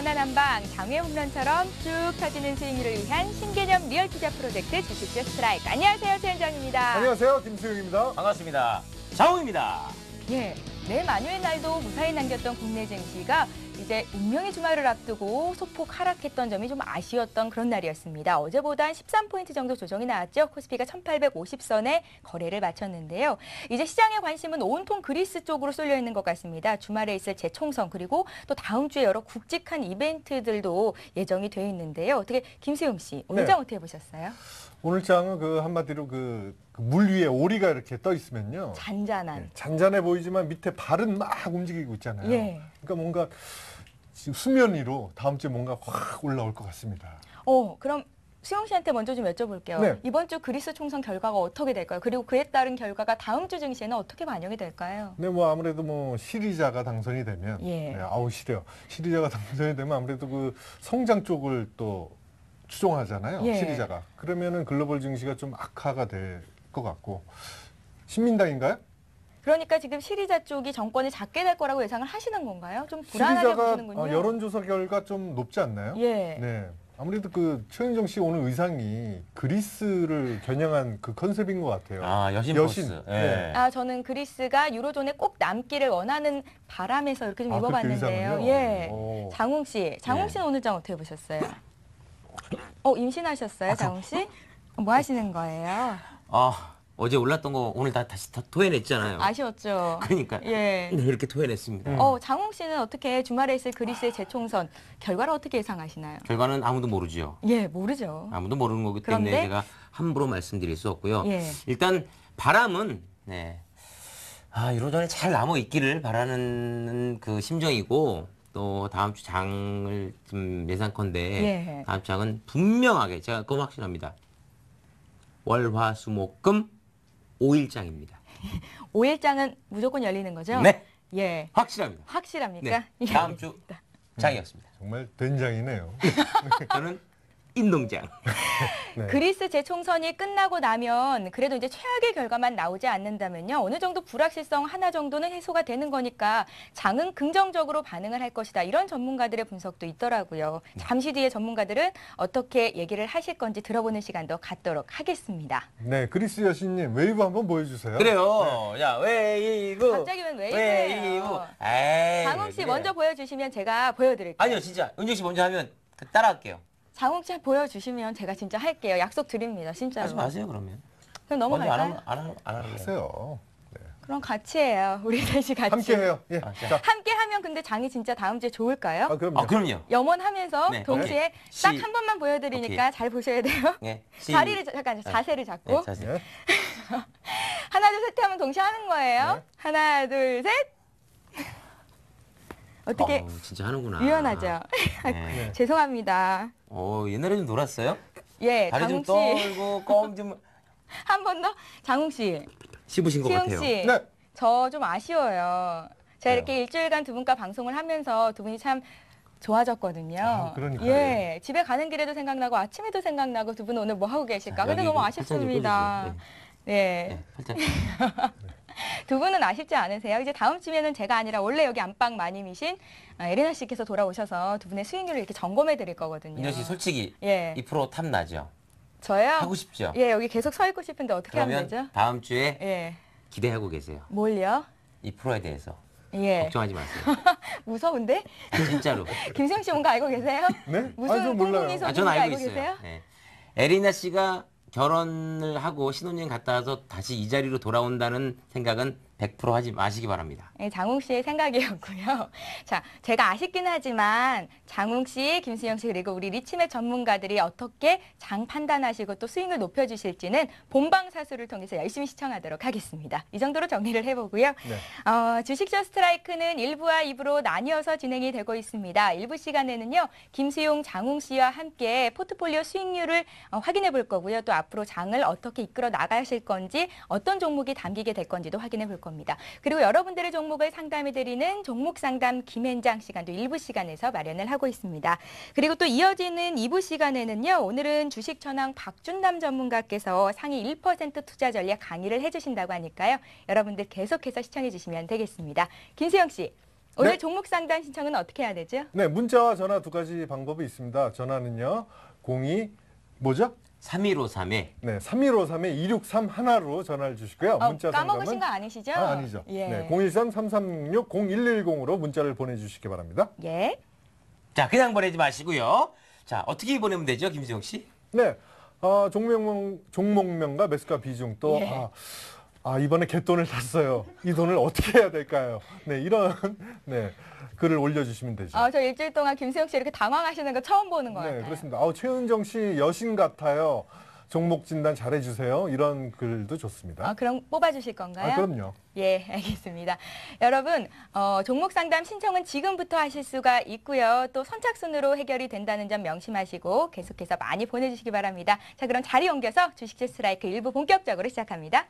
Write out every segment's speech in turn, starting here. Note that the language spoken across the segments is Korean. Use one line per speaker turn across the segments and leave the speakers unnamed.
전환한방, 장외 홈런처럼 쭉 터지는 스윙을 위한 신개념 리얼 투자 프로젝트 주식주 스트라이크. 안녕하세요, 최현정입니다.
안녕하세요, 김수영입니다.
반갑습니다. 장훈입니다.
예, 내 만유의 날도 무사히 남겼던 국내 증시가 이제 운명의 주말을 앞두고 소폭 하락했던 점이 좀 아쉬웠던 그런 날이었습니다. 어제보다 한 13포인트 정도 조정이 나왔죠. 코스피가 1850선에 거래를 마쳤는데요. 이제 시장의 관심은 온통 그리스 쪽으로 쏠려 있는 것 같습니다. 주말에 있을 재총선 그리고 또 다음 주에 여러 굵직한 이벤트들도 예정이 되어 있는데요. 어떻게 김수영 씨, 오늘 장 어떻게 보셨어요?
오늘 장은 한마디로 물 위에 오리가 이렇게 떠 있으면요.
잔잔한.
네, 잔잔해 보이지만 밑에 발은 막 움직이고 있잖아요.
예.
그러니까 뭔가 지금 수면 위로 다음 주에 뭔가 확 올라올 것 같습니다.
그럼 수영 씨한테 먼저 좀 여쭤볼게요.
네.
이번 주 그리스 총선 결과가 어떻게 될까요? 그리고 그에 따른 결과가 다음 주 증시에는 어떻게 반영이 될까요?
네, 아무래도 시리자가 당선이 되면,
예.
네, 시려. 시리자가 당선이 되면 아무래도 그 성장 쪽을 또 추종하잖아요.
예.
시리자가. 그러면은 글로벌 증시가 좀 악화가 될 것 같고. 신민당인가요?
그러니까 지금 시리자 쪽이 정권을 잡게 될 거라고 예상을 하시는 건가요? 좀 불안하게
시리자가
보시는군요.
여론조사 결과 좀 높지 않나요?
예.
네. 아무래도 최현정 씨 오늘 의상이 그리스를 겨냥한 그 컨셉인 것 같아요.
아, 여신 포스.
네.
저는 그리스가 유로존에 꼭 남기를 원하는 바람에서 이렇게 좀
그렇게
입어봤는데요.
의상을요?
예.
오.
장웅 씨, 씨는 오늘 장 어떻게 보셨어요? 임신하셨어요, 장웅 씨? 뭐 하시는 거예요?
어제 올랐던 거 오늘 다시 토해냈잖아요.
아쉬웠죠.
그러니까
예.
네, 이렇게 토해냈습니다.
장웅 씨는 어떻게 주말에 있을 그리스의 재총선 결과를 어떻게 예상하시나요?
결과는 아무도 모르죠.
예, 모르죠.
아무도 모르는 거기 때문에
그런데?
제가 함부로 말씀드릴 수 없고요.
예.
일단 바람은 유로존에 잘 남아 있기를 바라는 그 심정이고 또 다음 주 장을 좀 예상컨대
예.
다음 주 장은 분명하게 제가 그거 확신합니다. 월화수목금 5일장입니다.
5일장은 무조건 열리는 거죠?
네.
예.
확실합니다.
확실합니까?
네.
예,
다음 주
알겠습니다.
장이었습니다.
정말 된장이네요.
저는 인동장.
네.
그리스 재총선이 끝나고 나면 그래도 이제 최악의 결과만 나오지 않는다면요. 어느 정도 불확실성 하나 정도는 해소가 되는 거니까 장은 긍정적으로 반응을 할 것이다. 이런 전문가들의 분석도 있더라고요. 잠시 뒤에 전문가들은 어떻게 얘기를 하실 건지 들어보는 시간도 갖도록 하겠습니다.
네, 그리스 여신님 웨이브 한번 보여주세요.
그래요. 자, 웨이브.
갑자기 웬 웨이브예요?
에이,
장웅 씨
그래.
먼저 보여주시면 제가 보여드릴게요.
아니요, 진짜. 은정 씨 먼저 하면 따라할게요.
장웅 씨 보여주시면 제가 진짜 할게요. 약속 드립니다. 진짜로.
하지 마세요, 그러면.
그럼 넘어갈까요?
안 하려고.
하세요. 네.
그럼 같이 해요. 우리 셋이 같이.
함께 해요. 예.
자.
자,
함께 하면 근데 장이 진짜 다음 주에 좋을까요?
그럼요.
그럼요.
염원하면서
네,
동시에
오케이.
딱 한 번만 보여드리니까 잘 보셔야 돼요.
네.
자리를 잠깐 자세를 잡고
네, 자세.
예.
하나 둘 셋 하면 동시에 하는 거예요.
네.
하나 둘 셋. 어떻게
진짜 하는구나.
유연하죠?
네.
죄송합니다.
옛날에 좀 놀았어요?
예,
다리
장웅
좀
씨.
떨고 껌 좀
한 번 더. 장웅 씨,
씹으신 것
수영
같아요.
씨.
네.
저 좀 아쉬워요. 제가 이렇게 일주일간 두 분과 방송을 하면서 두 분이 참 좋아졌거든요.
그러니까요.
예, 집에 가는 길에도 생각나고 아침에도 생각나고 두 분은 오늘 뭐 하고 계실까? 근데
여기
너무
그
아쉽습니다.
팔짱 좀
네.
팔짱.
두 분은 아쉽지 않으세요? 이제 다음 주에는 제가 아니라 원래 여기 안방 마님이신 에레나 씨께서 돌아오셔서 두 분의 수익률을 이렇게 점검해 드릴 거거든요.
은정 씨 솔직히
예.
이 프로 탐나죠?
저요?
하고 싶죠?
예, 여기 계속 서 있고 싶은데 어떻게 하면
그러면
되죠?
다음 주에
예.
기대하고 계세요.
뭘요?
이 프로에 대해서.
예.
걱정하지 마세요.
무서운데?
진짜로.
김수영 씨 뭔가 알고 계세요?
네?
무슨
저 몰라요.
꽁꽁이
저는
소문인지
알고
알고
있어요.
계세요?
네. 에리나 씨가 결혼을 하고 신혼여행 갔다 와서 다시 이 자리로 돌아온다는 생각은 100% 하지 마시기 바랍니다.
네, 장웅 씨의 생각이었고요. 자, 제가 아쉽긴 하지만 장웅 씨, 김수영 씨 그리고 우리 리치맵 전문가들이 어떻게 장 판단하시고 또 스윙을 높여주실지는 본방사수를 통해서 열심히 시청하도록 하겠습니다. 이 정도로 정리를 해보고요.
네.
주식저 스트라이크는 1부와 2부로 나뉘어서 진행이 되고 있습니다. 1부 시간에는요. 김수용, 장웅 씨와 함께 포트폴리오 수익률을 확인해 볼 거고요. 또 앞으로 장을 어떻게 이끌어 나가실 건지 어떤 종목이 담기게 될 건지도 확인해 볼 겁니다. 그리고 여러분들의 종목을 상담해드리는 종목 상담 김현장 시간도 1부 시간에서 마련을 하고 있습니다. 그리고 또 이어지는 2부 시간에는요. 오늘은 주식천왕 박준남 전문가께서 상위 1% 투자 전략 강의를 해주신다고 하니까요. 여러분들 계속해서 시청해 주시면 되겠습니다. 김수영 씨, 오늘
네.
종목 상담 신청은 어떻게 해야 되죠?
네, 문자와 전화 두 가지 방법이 있습니다. 전화는요. 02 뭐죠?
3153에
네, 3153-2631로 전화를 주시고요. 문자
까먹으신 거
상담은
아니시죠?
아니죠.
예.
네, 013-3366-0110으로 문자를 보내주시기 바랍니다.
예.
자, 그냥 보내지 마시고요. 자, 어떻게 보내면 되죠, 김수영 씨?
네, 종목명과 매수가 비중 또
예.
이번에 갯돈을 탔어요. 이 돈을 어떻게 해야 될까요? 네, 이런 네, 글을 올려주시면 되죠.
저 일주일 동안 김수영 씨 이렇게 당황하시는 거 처음 보는 것
네,
같아요.
그렇습니다. 최은정 씨 여신 같아요. 종목 진단 잘해주세요. 이런 글도 좋습니다.
그럼 뽑아주실 건가요?
그럼요.
예, 알겠습니다. 여러분, 종목 상담 신청은 지금부터 하실 수가 있고요. 또 선착순으로 해결이 된다는 점 명심하시고 계속해서 많이 보내주시기 바랍니다. 자, 그럼 자리 옮겨서 주식주 스트라이크 1부 본격적으로 시작합니다.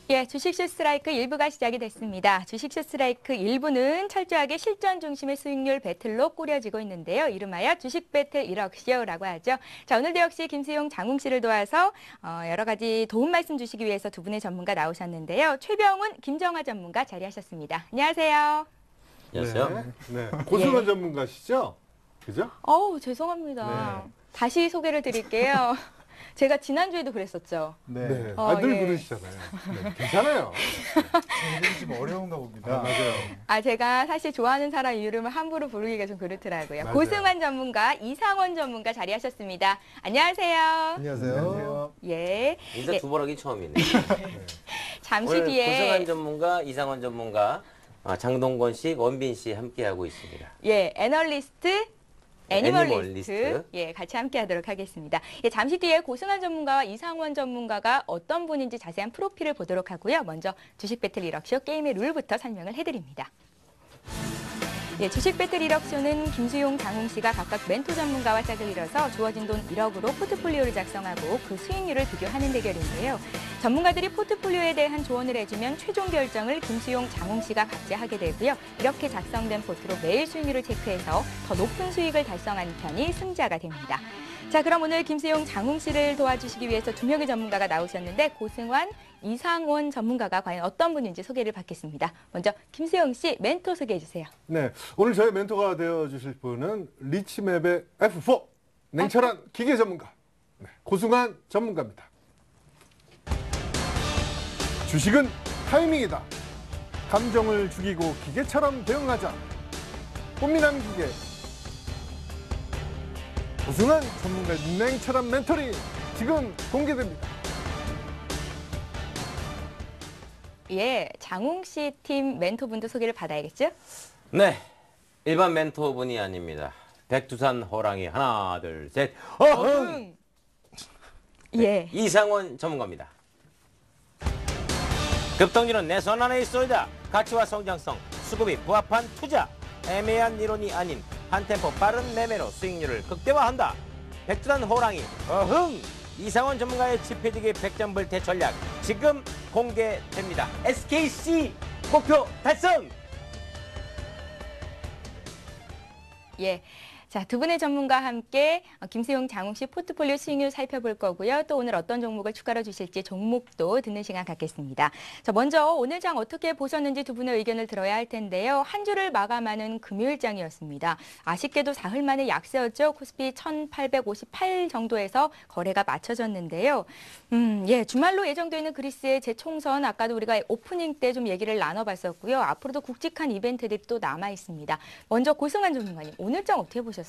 예, 주식쇼 스트라이크 1부가 시작이 됐습니다. 주식쇼 스트라이크 1부는 철저하게 실전 중심의 수익률 배틀로 꾸려지고 있는데요. 이름하여 주식 배틀 1억쇼라고 하죠. 자, 오늘도 역시 김수용, 장웅 씨를 도와서 여러 가지 도움 말씀 주시기 위해서 두 분의 전문가 나오셨는데요. 최병훈, 김정화 전문가 자리하셨습니다. 안녕하세요.
안녕하세요.
네, 고승원
예.
전문가시죠? 그죠?
죄송합니다.
네.
다시 소개를 드릴게요. 제가 지난주에도 그랬었죠.
네.
네.
늘
예.
그러시잖아요. 네, 괜찮아요.
이름이 좀 어려운가 봅니다.
맞아요.
제가 사실 좋아하는 사람 이름을 함부로 부르기가 좀 그렇더라고요.
맞아요.
고승환 전문가, 이상원 전문가 자리하셨습니다. 안녕하세요.
안녕하세요.
예.
인사
예.
두 번 하기 처음이네.
잠시
오늘
뒤에
고승환 전문가, 이상원 전문가, 장동건 씨, 원빈 씨 함께하고 있습니다.
애널리스트, 애니멀리스트
애니멀리스트.
같이 함께 하도록 하겠습니다. 잠시 뒤에 고승환 전문가와 이상원 전문가가 어떤 분인지 자세한 프로필을 보도록 하고요. 먼저 주식 배틀 1억쇼 게임의 룰부터 설명을 해드립니다. 주식 배틀 1억쇼는 김수용, 장웅 씨가 각각 멘토 전문가와 짝을 이뤄서 주어진 돈 1억으로 포트폴리오를 작성하고 그 수익률을 비교하는 대결인데요. 전문가들이 포트폴리오에 대한 조언을 해주면 최종 결정을 김수용, 장웅 씨가 각자 하게 되고요. 이렇게 작성된 포트로 매일 수익률을 체크해서 더 높은 수익을 달성한 편이 승자가 됩니다. 자, 그럼 오늘 김수용, 장웅 씨를 도와주시기 위해서 두 명의 전문가가 나오셨는데 고승환, 이상원 전문가가 과연 어떤 분인지 소개를 받겠습니다. 먼저 김수용 씨 멘토 소개해 주세요.
네, 오늘 저희 멘토가 되어주실 분은 리치맵의 F4 냉철한 기계 전문가 고승환 전문가입니다. 주식은 타이밍이다. 감정을 죽이고 기계처럼 대응하자. 꽃미남 기계. 고승환 전문가의 냉철한 멘토링 지금 공개됩니다.
장웅 씨 팀 멘토분도 소개를 받아야겠죠?
네, 일반 멘토분이 아닙니다. 백두산 호랑이 하나, 둘, 셋, 이상원 전문가입니다. 급등주는 내 손 안에 있어이다. 가치와 성장성, 수급이 부합한 투자, 애매한 이론이 아닌 한 템포 빠른 매매로 수익률을 극대화한다. 백두산 호랑이 이상원 전문가의 지폐지기 백전불태 전략 지금 공개됩니다. SKC 목표 달성!
자, 두 분의 전문가와 함께 김수용, 장웅 씨 포트폴리오 수익률 살펴볼 거고요. 또 오늘 어떤 종목을 추가로 주실지 종목도 듣는 시간 갖겠습니다. 자, 먼저 오늘 장 어떻게 보셨는지 두 분의 의견을 들어야 할 텐데요. 한 주를 마감하는 금요일장이었습니다. 아쉽게도 사흘 만에 약세였죠. 코스피 1858 정도에서 거래가 맞춰졌는데요. 주말로 예정되어 있는 그리스의 재총선 아까도 우리가 오프닝 때 좀 얘기를 나눠봤었고요. 앞으로도 굵직한 이벤트들이 또 남아 있습니다. 먼저 고승환 전문가님, 오늘 장 어떻게 보셨어요?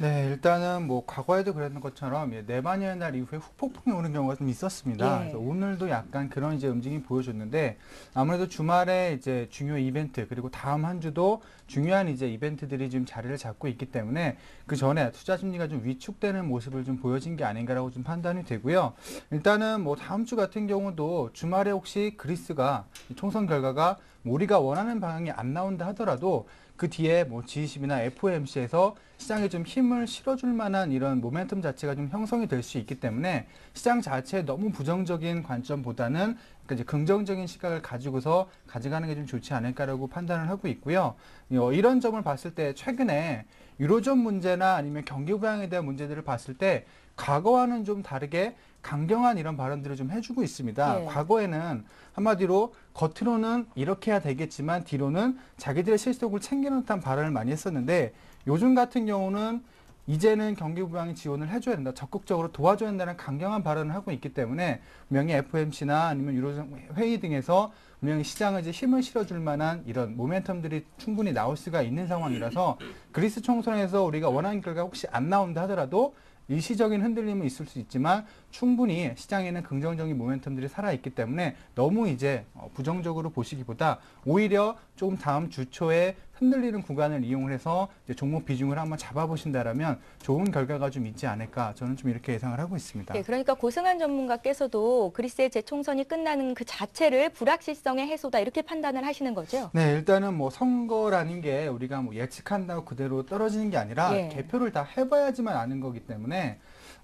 네, 일단은 뭐 과거에도 그랬던 것처럼 내만여의 날 이후에 후폭풍이 오는 경우가 좀 있었습니다. 그래서 오늘도 약간 그런 이제 움직임이 보여줬는데 아무래도 주말에 이제 중요 이벤트 그리고 다음 한 주도 중요한 이제 이벤트들이 지금 자리를 잡고 있기 때문에 그 전에 투자 심리가 좀 위축되는 모습을 좀 보여진 게 아닌가라고 좀 판단이 되고요. 일단은 뭐 다음 주 같은 경우도 주말에 혹시 그리스가 총선 결과가 우리가 원하는 방향이 안 나온다 하더라도 그 뒤에 뭐 G20이나 FOMC에서 시장에 좀 힘을 실어줄 만한 이런 모멘텀 자체가 좀 형성이 될 수 있기 때문에 시장 자체에 너무 부정적인 관점보다는 그러니까 이제 긍정적인 시각을 가지고서 가져가는 게 좀 좋지 않을까라고 판단을 하고 있고요. 이런 점을 봤을 때 최근에 유로존 문제나 아니면 경기 부양에 대한 문제들을 봤을 때 과거와는 좀 다르게 강경한 이런 발언들을 좀 해주고 있습니다.
예.
과거에는 한마디로 겉으로는 이렇게 해야 되겠지만 뒤로는 자기들의 실속을 챙기는 듯한 발언을 많이 했었는데 요즘 같은 경우는 이제는 경기 부양에 지원을 해줘야 된다. 적극적으로 도와줘야 된다는 강경한 발언을 하고 있기 때문에 분명히 FOMC나 아니면 유로존 회의 등에서 분명히 시장을 이제 힘을 실어줄 만한 이런 모멘텀들이 충분히 나올 수가 있는 상황이라서 그리스 총선에서 우리가 원하는 결과 혹시 안 나온다 하더라도 일시적인 흔들림은 있을 수 있지만 충분히 시장에는 긍정적인 모멘텀들이 살아있기 때문에 너무 이제 부정적으로 보시기보다 오히려 조금 다음 주 초에 흔들리는 구간을 이용을 해서 이제 종목 비중을 한번 잡아보신다라면 좋은 결과가 좀 있지 않을까 저는 좀 이렇게 예상을 하고 있습니다.
예, 그러니까 고승한 전문가께서도 그리스의 재총선이 끝나는 그 자체를 불확실성의 해소다 이렇게 판단을 하시는 거죠?
네, 일단은 뭐 선거라는 게 우리가 뭐 예측한다고 그대로 떨어지는 게 아니라
예.
개표를 다 해봐야지만 아는 거기 때문에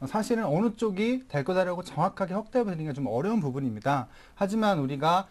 사실은 어느 쪽이 될 거다라고 정확하게 확답해드리기가 좀 어려운 부분입니다. 하지만 우리가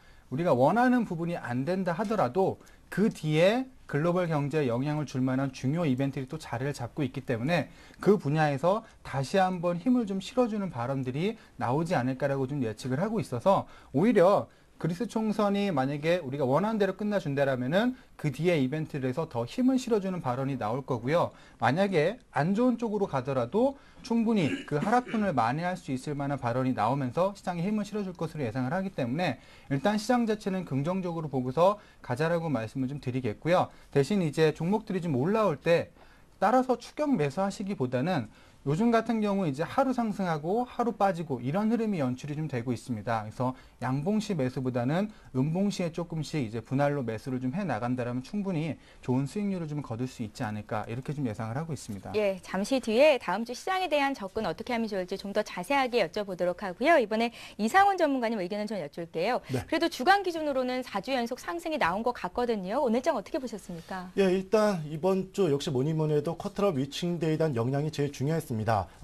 원하는 부분이 안 된다 하더라도 그 뒤에 글로벌 경제에 영향을 줄 만한 중요 이벤트들이 또 자리를 잡고 있기 때문에 그 분야에서 다시 한번 힘을 좀 실어주는 발언들이 나오지 않을까라고 좀 예측을 하고 있어서 오히려 그리스 총선이 만약에 우리가 원하는 대로 끝나준다라면은 그 뒤에 이벤트에서 더 힘을 실어주는 발언이 나올 거고요. 만약에 안 좋은 쪽으로 가더라도 충분히 그 하락분을 만회할 수 있을 만한 발언이 나오면서 시장에 힘을 실어줄 것으로 예상을 하기 때문에 일단 시장 자체는 긍정적으로 보고서 가자라고 말씀을 좀 드리겠고요. 대신 이제 종목들이 좀 올라올 때 따라서 추격 매수하시기보다는 요즘 같은 경우 이제 하루 상승하고 하루 빠지고 이런 흐름이 연출이 좀 되고 있습니다. 그래서 양봉시 매수보다는 음봉시에 조금씩 이제 분할로 매수를 좀 해 나간다라면 충분히 좋은 수익률을 좀 거둘 수 있지 않을까 이렇게 좀 예상을 하고 있습니다.
예, 잠시 뒤에 다음 주 시장에 대한 접근 어떻게 하면 좋을지 좀 더 자세하게 여쭤보도록 하고요. 이번에 이상훈 전문가님 의견을 좀 여쭐게요.
네.
그래도 주간 기준으로는 4주 연속 상승이 나온 것 같거든요. 오늘장 어떻게 보셨습니까?
예, 일단 이번 주 역시 뭐니 뭐니 해도 쿼터럴 위칭데이에 대한 영향이 제일 중요했습니다.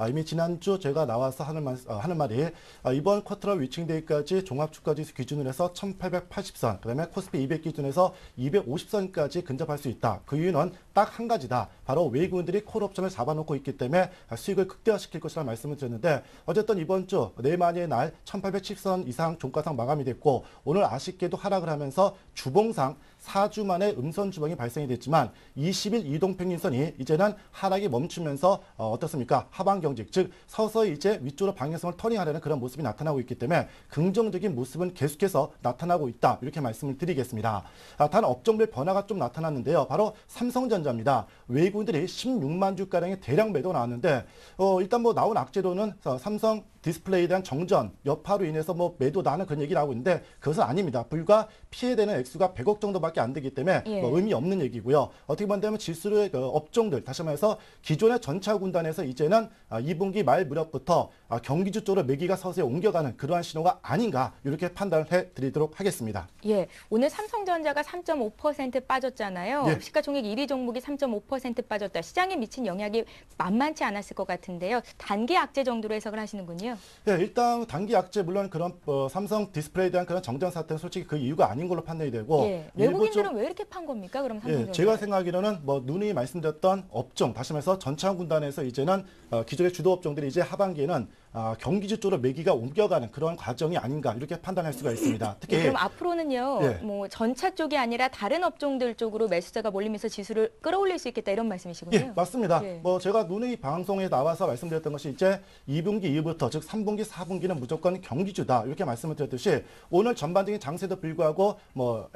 이미 지난주 제가 나와서 하는 말이 이번 쿼터럴 위칭데이까지 종합주가지수 기준으로 해서 1880선, 그다음에 코스피 200 기준에서 250선까지 근접할 수 있다. 그 이유는 딱 한 가지다. 바로 외국인들이 콜옵션을 잡아놓고 있기 때문에 수익을 극대화시킬 것이라는 말씀을 드렸는데 어쨌든 이번 주 내만의 날 1810선 이상 종가상 마감이 됐고 오늘 아쉽게도 하락을 하면서 주봉상 4주 만에 음선 주봉이 발생이 됐지만 20일 이동평균선이 이제는 하락이 멈추면서 어떻습니까? 하방 경직, 즉 서서히 이제 위쪽으로 방향성을 터닝하려는 그런 모습이 나타나고 있기 때문에 긍정적인 모습은 계속해서 나타나고 있다. 이렇게 말씀을 드리겠습니다. 단 업종별 변화가 좀 나타났는데요. 바로 삼성전자입니다. 외국인들이 16만 주가량의 대량 매도가 나왔는데 일단 뭐 나온 악재로는 삼성 디스플레이에 대한 정전, 여파로 인해서 뭐 매도 나는 그런 얘기 나오고 있는데 그것은 아닙니다. 불과 피해되는 액수가 100억 정도밖에 안 되기 때문에
예.
뭐 의미 없는 얘기고요. 어떻게 본다면 지수의 업종들, 다시 말해서 기존의 전차 군단에서 이제는 2분기 말 무렵부터 경기주 쪽으로 매기가 서서히 옮겨가는 그러한 신호가 아닌가 이렇게 판단을 해드리도록 하겠습니다.
예, 오늘 삼성전자가 3.5% 빠졌잖아요.
예.
시가총액 1위 종목이 3.5% 빠졌다. 시장에 미친 영향이 만만치 않았을 것 같은데요. 단기 악재 정도로 해석을 하시는군요.
네, 일단 단기 악재 물론 그런 삼성 디스플레이에 대한 그런 정전 사태는 솔직히 그 이유가 아닌 걸로 판단이 되고
예,
일부
외국인들은 왜 이렇게 판 겁니까? 그럼 삼성전자.
예, 제가 생각하기로는 뭐 누누이 말씀드렸던 업종, 다시 말해서 전차원 군단에서 이제는 기존의 주도 업종들이 이제 하반기에는 경기주 쪽으로 매기가 옮겨가는 그런 과정이 아닌가 이렇게 판단할 수가 있습니다. 특히
예, 그럼 앞으로는요,
예.
뭐 전차 쪽이 아니라 다른 업종들 쪽으로 매수자가 몰리면서 지수를 끌어올릴 수 있겠다 이런 말씀이시군요.
예, 맞습니다.
예.
뭐 제가 누누이 방송에 나와서 말씀드렸던 것이 이제 2분기 이후부터 즉 3분기, 4분기는 무조건 경기주다 이렇게 말씀을 드렸듯이 오늘 전반적인 장세도 불구하고 뭐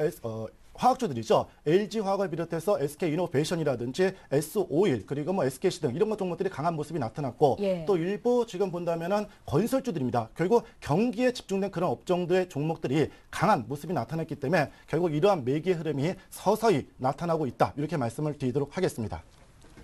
화학주들이죠. LG화학을 비롯해서 SK이노베이션이라든지 S-오일 그리고 뭐 SKC 등 이런 것 종목들이 강한 모습이 나타났고
예.
또 일부 지금 본다면은 건설주들입니다. 결국 경기에 집중된 그런 업종들의 종목들이 강한 모습이 나타났기 때문에 결국 이러한 매기의 흐름이 서서히 나타나고 있다. 이렇게 말씀을 드리도록 하겠습니다.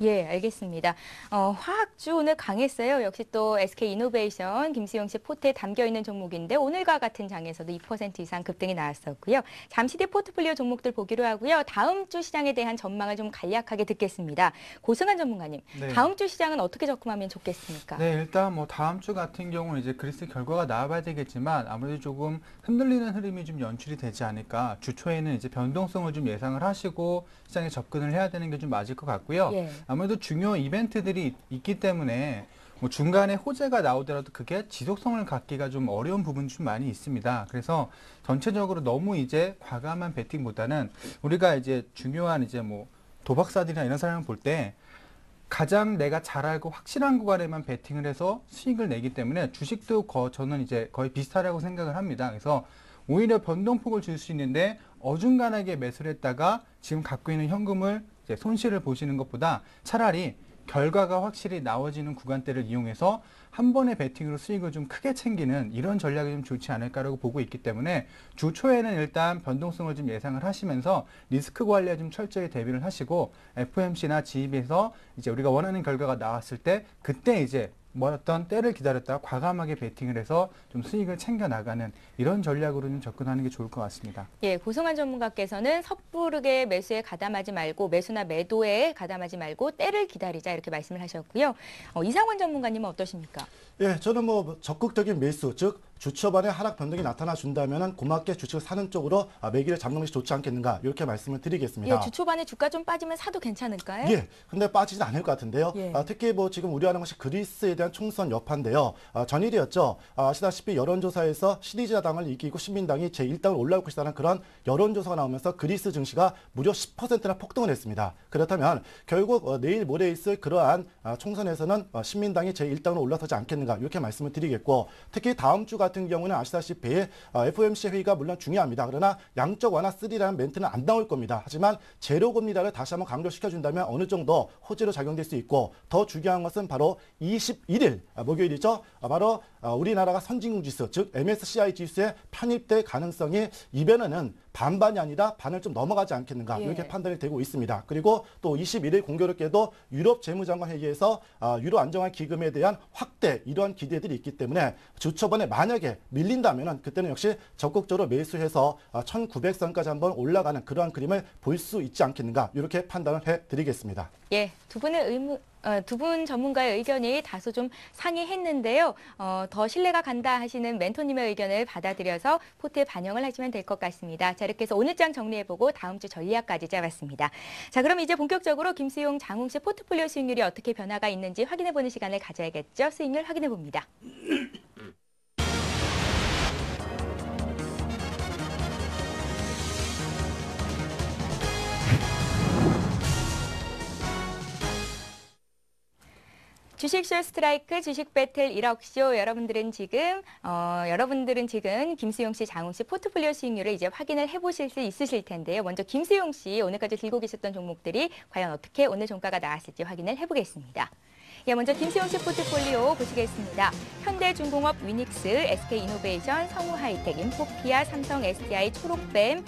예, 알겠습니다. 화학주 오늘 강했어요. 역시 또 SK이노베이션, 김수용 씨 포트에 담겨있는 종목인데 오늘과 같은 장에서도 2% 이상 급등이 나왔었고요. 잠시 뒤 포트폴리오 종목들 보기로 하고요. 다음 주 시장에 대한 전망을 좀 간략하게 듣겠습니다. 고승환 전문가님,
네.
다음 주 시장은 어떻게 접근하면 좋겠습니까?
네, 일단 뭐 다음 주 같은 경우는 이제 그리스 결과가 나와봐야 되겠지만 아무래도 조금 흔들리는 흐름이 좀 연출이 되지 않을까. 주 초에는 이제 변동성을 좀 예상을 하시고 시장에 접근을 해야 되는 게 좀 맞을 것 같고요.
예.
아무래도 중요 이벤트들이 있기 때문에 뭐 중간에 호재가 나오더라도 그게 지속성을 갖기가 좀 어려운 부분이 좀 많이 있습니다. 그래서 전체적으로 너무 이제 과감한 베팅보다는 우리가 이제 중요한 이제 뭐 도박사들이나 이런 사람을 볼 때 가장 내가 잘 알고 확실한 구간에만 베팅을 해서 수익을 내기 때문에 주식도 저는 이제 거의 비슷하다고 생각을 합니다. 그래서 오히려 변동폭을 줄 수 있는데 어중간하게 매수를 했다가 지금 갖고 있는 현금을 이제 손실을 보시는 것보다 차라리 결과가 확실히 나와지는 구간대를 이용해서 한 번의 베팅으로 수익을 좀 크게 챙기는 이런 전략이 좀 좋지 않을까라고 보고 있기 때문에 주 초에는 일단 변동성을 좀 예상을 하시면서 리스크 관리에 좀 철저히 대비를 하시고 FOMC나 GEB에서 이제 우리가 원하는 결과가 나왔을 때 그때 이제 뭐 어떤 때를 기다렸다가 과감하게 베팅을 해서 좀 수익을 챙겨 나가는 이런 전략으로 좀 접근하는 게 좋을 것 같습니다.
예, 고승환 전문가께서는 섣부르게 매수에 가담하지 말고 매수나 매도에 가담하지 말고 때를 기다리자 이렇게 말씀을 하셨고요. 이상원 전문가님은 어떠십니까?
예, 저는 뭐 적극적인 매수, 즉 주초반에 하락 변동이 나타나 준다면은 고맙게 주식을 사는 쪽으로 매기를 잡는 것이 좋지 않겠는가 이렇게 말씀을 드리겠습니다.
예, 주 초반에 주가 좀 빠지면 사도 괜찮을까요?
예, 근데 빠지진 않을 것 같은데요.
예.
특히 뭐 지금 우려하는 것이 그리스에 대한 총선 여파인데요. 전일이었죠. 아시다시피 여론조사에서 시리자당을 이기고 신민당이 제1당을 올라올 것이라는 그런 여론조사가 나오면서 그리스 증시가 무려 10%나 폭등을 했습니다. 그렇다면 결국 내일 모레 있을 그러한 총선에서는 신민당이 제1당으로 올라서지 않겠는가 이렇게 말씀을 드리겠고, 특히 다음 주 같은 경우는 아시다시피 FOMC 회의가 물론 중요합니다. 그러나 양적 완화 3라는 멘트는 안 나올 겁니다. 하지만 제로 금리를 다시 한번 강조시켜준다면 어느 정도 호재로 작용될 수 있고, 더 중요한 것은 바로 21일 목요일이죠. 바로 우리나라가 선진국 지수, 즉 MSCI 지수에 편입될 가능성이 이번에는 반반이 아니라 반을 좀 넘어가지 않겠는가 이렇게
예.
판단이 되고 있습니다. 그리고 또 21일 공교롭게도 유럽 재무장관 회의에서 유로 안정화 기금에 대한 확대 이러한 기대들이 있기 때문에 주초반에 만약에 밀린다면은 그때는 역시 적극적으로 매수해서 1900선까지 한번 올라가는 그러한 그림을 볼 수 있지 않겠는가 이렇게 판단을 해드리겠습니다.
예, 두 분 전문가의 의견이 다소 좀 상이했는데요. 더 신뢰가 간다 하시는 멘토님의 의견을 받아들여서 포트에 반영을 하시면 될 것 같습니다. 자, 이렇게 해서 오늘 장 정리해보고 다음 주 전략까지 짜봤습니다. 자, 그럼 이제 본격적으로 김수용, 장웅 씨 포트폴리오 수익률이 어떻게 변화가 있는지 확인해보는 시간을 가져야겠죠. 수익률 확인해봅니다. 주식쇼 스트라이크 주식 배틀 1억쇼 여러분들은 지금 김수용 씨, 장웅 씨 포트폴리오 수익률을 이제 확인을 해보실 수 있으실 텐데요. 먼저 김수용 씨 오늘까지 들고 계셨던 종목들이 과연 어떻게 오늘 종가가 나왔을지 확인을 해보겠습니다. 예, 먼저 김수용 씨 포트폴리오 보시겠습니다. 현대중공업, 위닉스, SK이노베이션, 성우하이텍, 인포피아, 삼성 SDI, 초록뱀,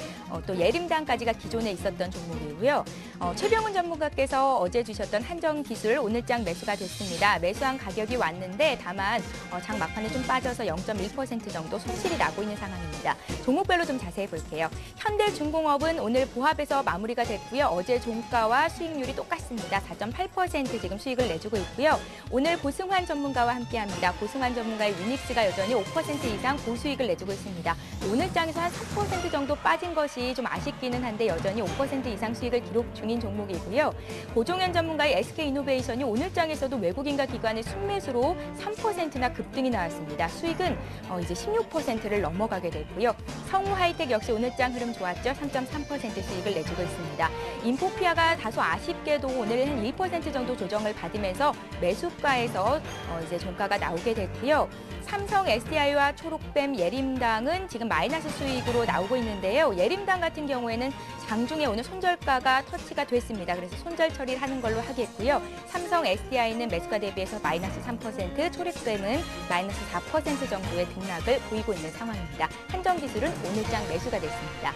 또 예림당까지가 기존에 있었던 종목이고요. 최병훈 전문가께서 어제 주셨던 한정기술 오늘장 매수가 됐습니다. 매수한 가격이 왔는데 다만 장 막판에 좀 빠져서 0.1% 정도 손실이 나고 있는 상황입니다. 종목별로 좀 자세히 볼게요. 현대중공업은 오늘 보합에서 마무리가 됐고요. 어제 종가와 수익률이 똑같습니다. 4.8% 지금 수익을 내주고 있고요. 오늘 고승환 전문가와 함께합니다. 고승환 전문가의 위닉스가 여전히 5% 이상 고수익을 내주고 있습니다. 오늘장에서 한 3% 정도 빠진 것이 좀 아쉽기는 한데 여전히 5% 이상 수익을 기록 중인 종목이고요. 고종현 전문가의 SK이노베이션이 오늘장에서도 외국인과 기관의 순매수로 3%나 급등이 나왔습니다. 수익은 이제 16%를 넘어가게 됐고요. 성우하이텍 역시 오늘장 흐름 좋았죠. 3.3% 수익을 내주고 있습니다. 인포피아가 다소 아쉽게도 오늘 한 1% 정도 조정을 받으면서 매수가에서 이제 종가가 나오게 됐고요. 삼성 SDI와 초록뱀, 예림당은 지금 마이너스 수익으로 나오고 있는데요. 예림당 같은 경우에는 장중에 오늘 손절가가 터치가 됐습니다. 그래서 손절 처리를 하는 걸로 하겠고요. 삼성 SDI는 매수가 대비해서 마이너스 3%, 초록뱀은 마이너스 4% 정도의 등락을 보이고 있는 상황입니다. 한정기술은 오늘장 매수가 됐습니다.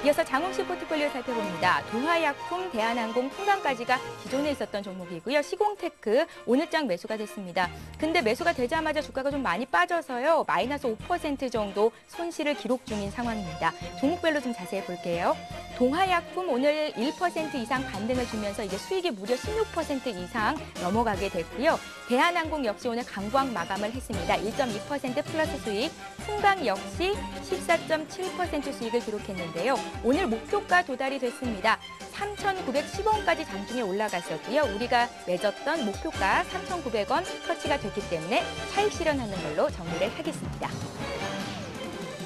이어서 장홍씨 포트폴리오 살펴봅니다. 동아약품, 대한항공, 풍강까지가 기존에 있었던 종목이고요. 시공테크 오늘장 매수가 됐습니다. 근데 매수가 되자마자 주가가 좀 많이 빠져서요. 마이너스 5% 정도 손실을 기록 중인 상황입니다. 종목별로 좀 자세히 볼게요. 동아약품 오늘 1% 이상 반등을 주면서 이제 수익이 무려 16% 이상 넘어가게 됐고요. 대한항공 역시 오늘 강보학 마감을 했습니다. 1.2% 플러스 수익, 풍강 역시 14.7% 수익을 기록했는데요. 오늘 목표가 도달이 됐습니다. 3,910원까지 장중에 올라갔었고요. 우리가 맺었던 목표가 3,900원 터치가 됐기 때문에 차익 실현하는 걸로 정리를 하겠습니다.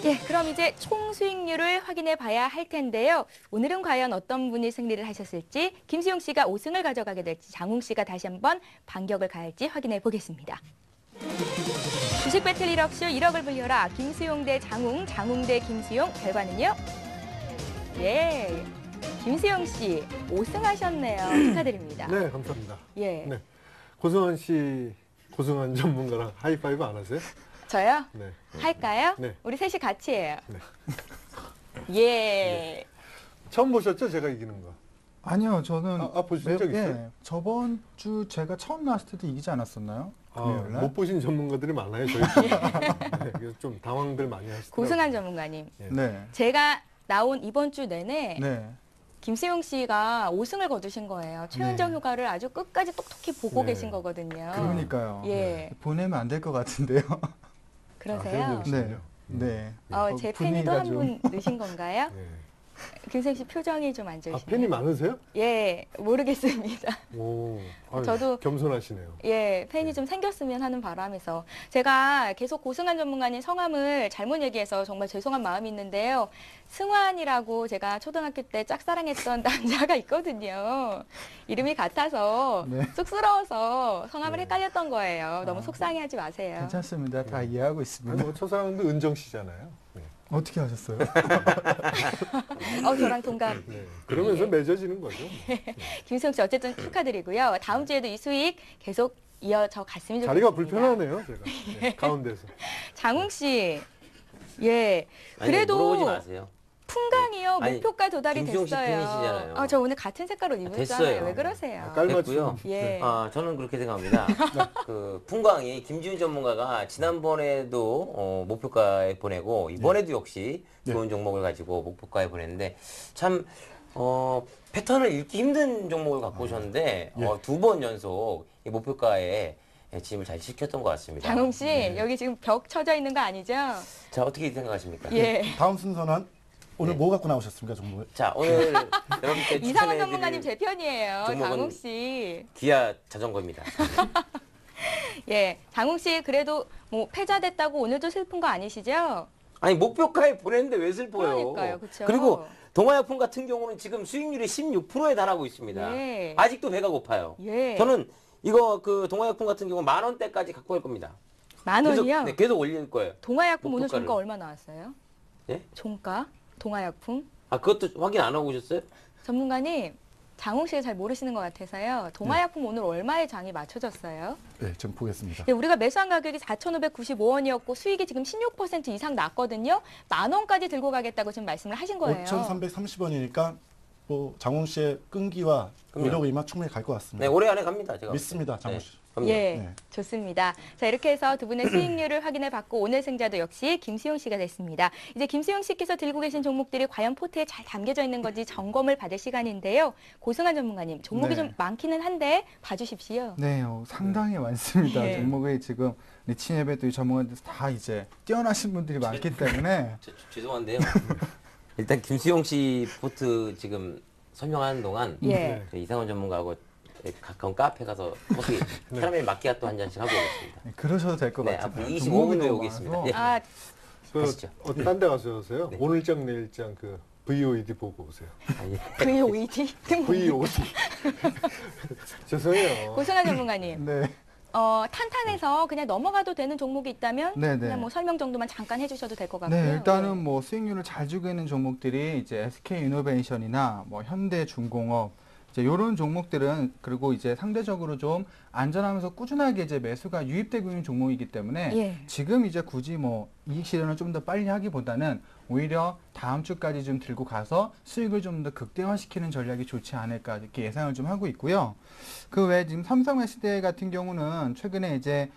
예, 그럼 이제 총 수익률을 확인해 봐야 할 텐데요. 오늘은 과연 어떤 분이 승리를 하셨을지, 김수용 씨가 5승을 가져가게 될지, 장웅 씨가 다시 한번 반격을 가할지 확인해 보겠습니다. 주식 배틀 1억쇼 1억을 불려라. 김수용 대 장웅, 장웅 대 김수용. 결과는요? 예, 김수용 씨 5승 하셨네요. 축하드립니다.
네, 감사합니다.
예,
네. 고승환 씨, 고승환 전문가랑 하이파이브 안 하세요?
저요?
네.
할까요?
네.
우리 셋이 같이 해요.
네.
예.
처음 보셨죠? 제가 이기는 거.
아니요, 저는
보신 적 있어요?
저번 주 제가 처음 나왔을 때도 이기지 않았었나요? 금요일 날?
못 보신 전문가들이 많아요, 저희 팀. 네, 그래서 좀 당황들 많이 하시더라고요.
고승환 전문가님.
네.
제가 나온 이번 주 내내
네.
김수용 씨가 5승을 거두신 거예요. 최은정
네.
휴가를 아주 끝까지 똑똑히 보고
네.
계신 거거든요.
그러니까요.
예.
보내면 안 될 것 같은데요.
그러세요?
네.
네.
제 팬이도
분위기가
한 분 넣으신 건가요?
네.
김수용 씨 표정이 좀 안 좋으시네요.
팬이 많으세요?
예, 모르겠습니다.
오, 아유,
저도-
겸손하시네요.
예, 팬이 좀 생겼으면 하는 바람에서 제가 계속 고승환 전문가님 성함을 잘못 얘기해서 정말 죄송한 마음이 있는데요. 승환이라고 제가 초등학교 때 짝사랑했던 남자가 있거든요. 이름이 같아서
네.
쑥스러워서 성함을
네.
헷갈렸던 거예요. 너무 속상해하지 마세요.
괜찮습니다. 다 이해하고
아니,
있습니다.
뭐 첫사랑도 은정 씨잖아요. 네.
어떻게 하셨어요?
저랑 동갑.
네. 그러면서 맺어지는 거죠.
김수영 씨 어쨌든 축하드리고요. 다음 주에도 이 수익 계속 이어져 갔으면 좋겠습니다.
자리가 불편하네요, 제가. 네, 가운데서.
장웅 씨. 예.
아니,
그래도
물어보지 마세요.
풍강이요.
아니,
목표가 도달이
김수용 씨
됐어요.
팬이시잖아요.
저 오늘 같은 색깔 옷 입었잖아요.
됐어요.
왜 그러세요?
깔맞춤.
예.
저는 그렇게 생각합니다. 그 풍광이 김지훈 전문가가 지난번에도 목표가에 보내고 이번에도 역시 좋은 종목을 가지고 목표가에 보냈는데 참 패턴을 읽기 힘든 종목을 갖고 오셨는데 두 번 연속 이 목표가에 진입을 잘 시켰던 것 같습니다.
장웅 씨 여기 지금 벽 쳐져 있는 거 아니죠?
자, 어떻게 생각하십니까?
예.
다음 순서는 오늘
네.
뭐 갖고 나오셨습니까, 정말?
자, 오늘 여러분께
이상한 전문가님
추천해드릴
제 편이에요.
종목은-
장웅 씨.
기아 자전거입니다.
예. 장웅 씨 그래도 뭐 패자됐다고 오늘도 슬픈 거 아니시죠?
아니 목표가에 보냈는데 왜 슬퍼요?
그러니까요, 그쵸?
그리고 동아약품 같은 경우는 지금 수익률이 16%에 달하고 있습니다.
예.
아직도 배가 고파요.
예.
저는 이거 그 동아약품 같은 경우 10,000원대까지 갖고 갈 겁니다.
만 원이요?
계속, 네, 계속 올릴 거예요.
동아약품 오늘
목표가를.
종가 얼마 나왔어요?
예?
종가? 동아약품?
아, 그것도 확인 안 하고 오셨어요?
전문가님, 장홍 씨가 잘 모르시는 것 같아서요. 동아약품 오늘 얼마에 장이 맞춰졌어요?
네, 지금 보겠습니다.
네, 우리가 매수한 가격이 4,595원이었고 수익이 지금 16% 이상 났거든요. 10,000원까지 들고 가겠다고 지금 말씀을 하신 거예요.
5,330원이니까 뭐 장훈 씨의 끈기와
그럼요.
노력이 만 충분히 갈 것
네,
같습니다.
올해 안에 갑니다. 제가.
믿습니다, 장훈 씨.
그럼요.
예,
네.
좋습니다. 자, 이렇게 해서 두 분의 수익률을 확인해 봤고 오늘 승자도 역시 김수용 씨가 됐습니다. 이제 김수용 씨께서 들고 계신 종목들이 과연 포트에 잘 담겨져 있는 건지 점검을 받을 시간인데요. 고승환 전문가님, 종목이
네.
좀 많기는 한데 봐주십시오.
네, 상당히 많습니다.
예.
종목이 지금 리치앱에 또 이 전문가들 다 이제 뛰어나신 분들이 많기 때문에
죄송한데요. 일단 김수용 씨 포트 지금 설명하는 동안
예.
저희 이상원 전문가하고 가까운 카페 가서 커피 캐러멜 마키아토 한 잔씩 하고 오겠습니다.
네, 그러셔도 될 것
네,
같아요.
앞으로 25분
종목이
후에
너무
오겠습니다.
많아서.
예.
아,
가시죠.
딴 데 가서 하세요?
네.
오늘장 내일장 그 VOD 보고 오세요.
아니,
VOED?
VOD. 죄송해요.
고승환 전문가님,
네.
탄탄해서 그냥 넘어가도 되는 종목이 있다면
네, 네.
그냥 뭐 설명 정도만 잠깐 해주셔도 될 것 같고요.
네, 일단은
예.
뭐 수익률을 잘 주고 있는 종목들이 이제 SK 이노베이션이나 뭐 현대중공업, 이제 이런 종목들은 그리고 이제 상대적으로 좀 안전하면서 꾸준하게 이제 매수가 유입되고 있는 종목이기 때문에
예.
지금 이제 굳이 뭐 이익 실현을 좀 더 빨리 하기보다는 오히려 다음 주까지 좀 들고 가서 수익을 좀 더 극대화시키는 전략이 좋지 않을까 이렇게 예상을 좀 하고 있고요. 그 외에 지금 삼성 SDI 같은 경우는 최근에 이제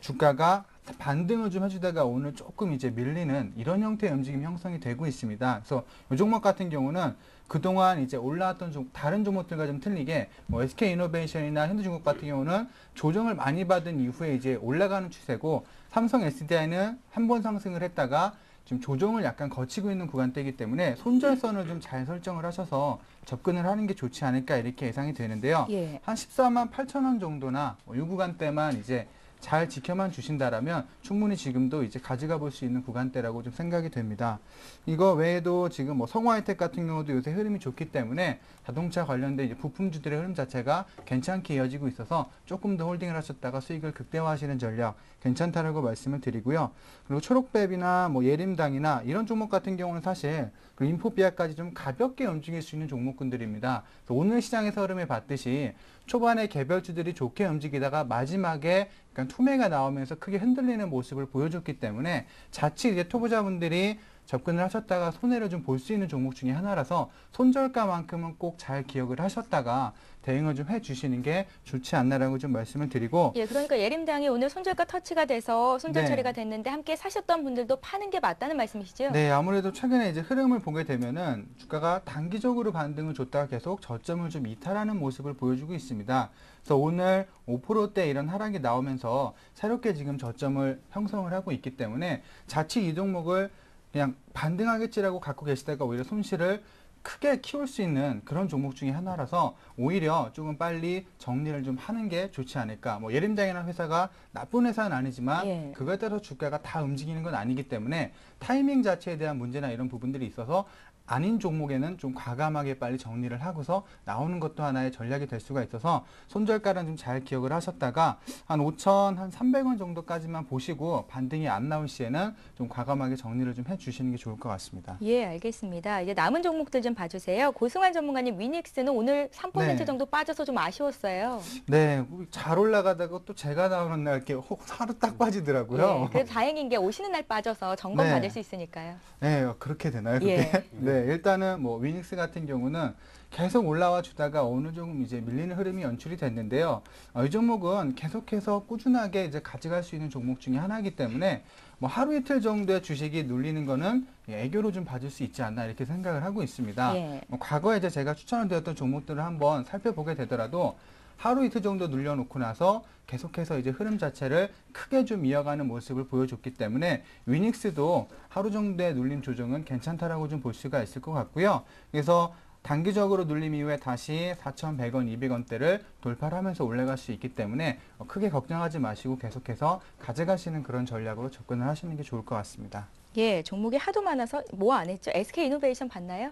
주가가 반등을 좀 해주다가 오늘 조금 이제 밀리는 이런 형태의 움직임 형성이 되고 있습니다. 그래서 이 종목 같은 경우는 그동안 이제 올라왔던 다른 종목들과 좀 틀리게 뭐 SK이노베이션이나 현대중공업 같은 경우는 조정을 많이 받은 이후에 이제 올라가는 추세고 삼성 SDI는 한 번 상승을 했다가 지금 조정을 약간 거치고 있는 구간대이기 때문에 손절선을 좀 잘 설정을 하셔서 접근을 하는 게 좋지 않을까 이렇게 예상이 되는데요.
예.
한 14만 8천 원 정도나 이 구간대만 이제 잘 지켜만 주신다라면 충분히 지금도 이제 가져가 볼 수 있는 구간대라고 좀 생각이 됩니다. 이거 외에도 지금 뭐 성화이텍 같은 경우도 요새 흐름이 좋기 때문에 자동차 관련된 이제 부품주들의 흐름 자체가 괜찮게 이어지고 있어서 조금 더 홀딩을 하셨다가 수익을 극대화하시는 전략 괜찮다라고 말씀을 드리고요. 그리고 초록뱀이나 뭐 예림당이나 이런 종목 같은 경우는 사실 그 인포비아까지 좀 가볍게 움직일 수 있는 종목군들입니다. 그래서 오늘 시장에서 흐름을 봤듯이 초반에 개별주들이 좋게 움직이다가 마지막에 약간 투매가 나오면서 크게 흔들리는 모습을 보여줬기 때문에 자칫 이제 투자자분들이 접근을 하셨다가 손해를 좀 볼 수 있는 종목 중에 하나라서 손절가만큼은 꼭 잘 기억을 하셨다가 대응을 좀 해주시는 게 좋지 않나라고 좀 말씀을 드리고
예, 그러니까 예림당이 오늘 손절가 터치가 돼서 손절
네.
처리가 됐는데 함께 사셨던 분들도 파는 게 맞다는 말씀이시죠?
네, 아무래도 최근에 이제 흐름을 보게 되면은 주가가 단기적으로 반등을 줬다가 계속 저점을 좀 이탈하는 모습을 보여주고 있습니다. 그래서 오늘 5%대 이런 하락이 나오면서 새롭게 지금 저점을 형성을 하고 있기 때문에 자칫 이 종목을 그냥 반등하겠지라고 갖고 계시다가 오히려 손실을 크게 키울 수 있는 그런 종목 중에 하나라서 오히려 조금 빨리 정리를 좀 하는 게 좋지 않을까. 뭐 예림당이라는 회사가 나쁜 회사는 아니지만
예.
그거에 따라서 주가가 다 움직이는 건 아니기 때문에 타이밍 자체에 대한 문제나 이런 부분들이 있어서 아닌 종목에는 좀 과감하게 빨리 정리를 하고서 나오는 것도 하나의 전략이 될 수가 있어서 손절가는 좀 잘 기억을 하셨다가 한 5천 한 300원 정도까지만 보시고 반등이 안 나올 시에는 좀 과감하게 정리를 좀 해주시는 게 좋을 것 같습니다.
예, 알겠습니다. 이제 남은 종목들 좀 봐주세요. 고승환 전문가님, 위닉스는 오늘 3%
네.
정도 빠져서 좀 아쉬웠어요.
네, 잘 올라가다가 또 제가 나오는 날 이렇게 하루 딱 빠지더라고요.
예, 그래도 다행인 게 오시는 날 빠져서 점검
네.
받을 수 있으니까요.
네, 그렇게 되나요? 그게?
예.
네, 일단은 뭐 위닉스 같은 경우는 계속 올라와 주다가 어느 정도 이제 밀리는 흐름이 연출이 됐는데요. 이 종목은 계속해서 꾸준하게 이제 가져갈 수 있는 종목 중에 하나이기 때문에 뭐 하루 이틀 정도의 주식이 눌리는 거는 애교로 좀 봐줄 수 있지 않나 이렇게 생각을 하고 있습니다.
예.
뭐 과거에 이제 제가 추천을 드렸던 종목들을 한번 살펴보게 되더라도 하루 이틀 정도 눌려놓고 나서 계속해서 이제 흐름 자체를 크게 좀 이어가는 모습을 보여줬기 때문에 위닉스도 하루 정도의 눌림 조정은 괜찮다라고 좀 볼 수가 있을 것 같고요. 그래서 단기적으로 눌림 이후에 다시 4,100원, 200원대를 돌파를 하면서 올라갈 수 있기 때문에 크게 걱정하지 마시고 계속해서 가져가시는 그런 전략으로 접근을 하시는 게 좋을 것 같습니다.
예, 종목이 하도 많아서 뭐 안 했죠? SK이노베이션 봤나요?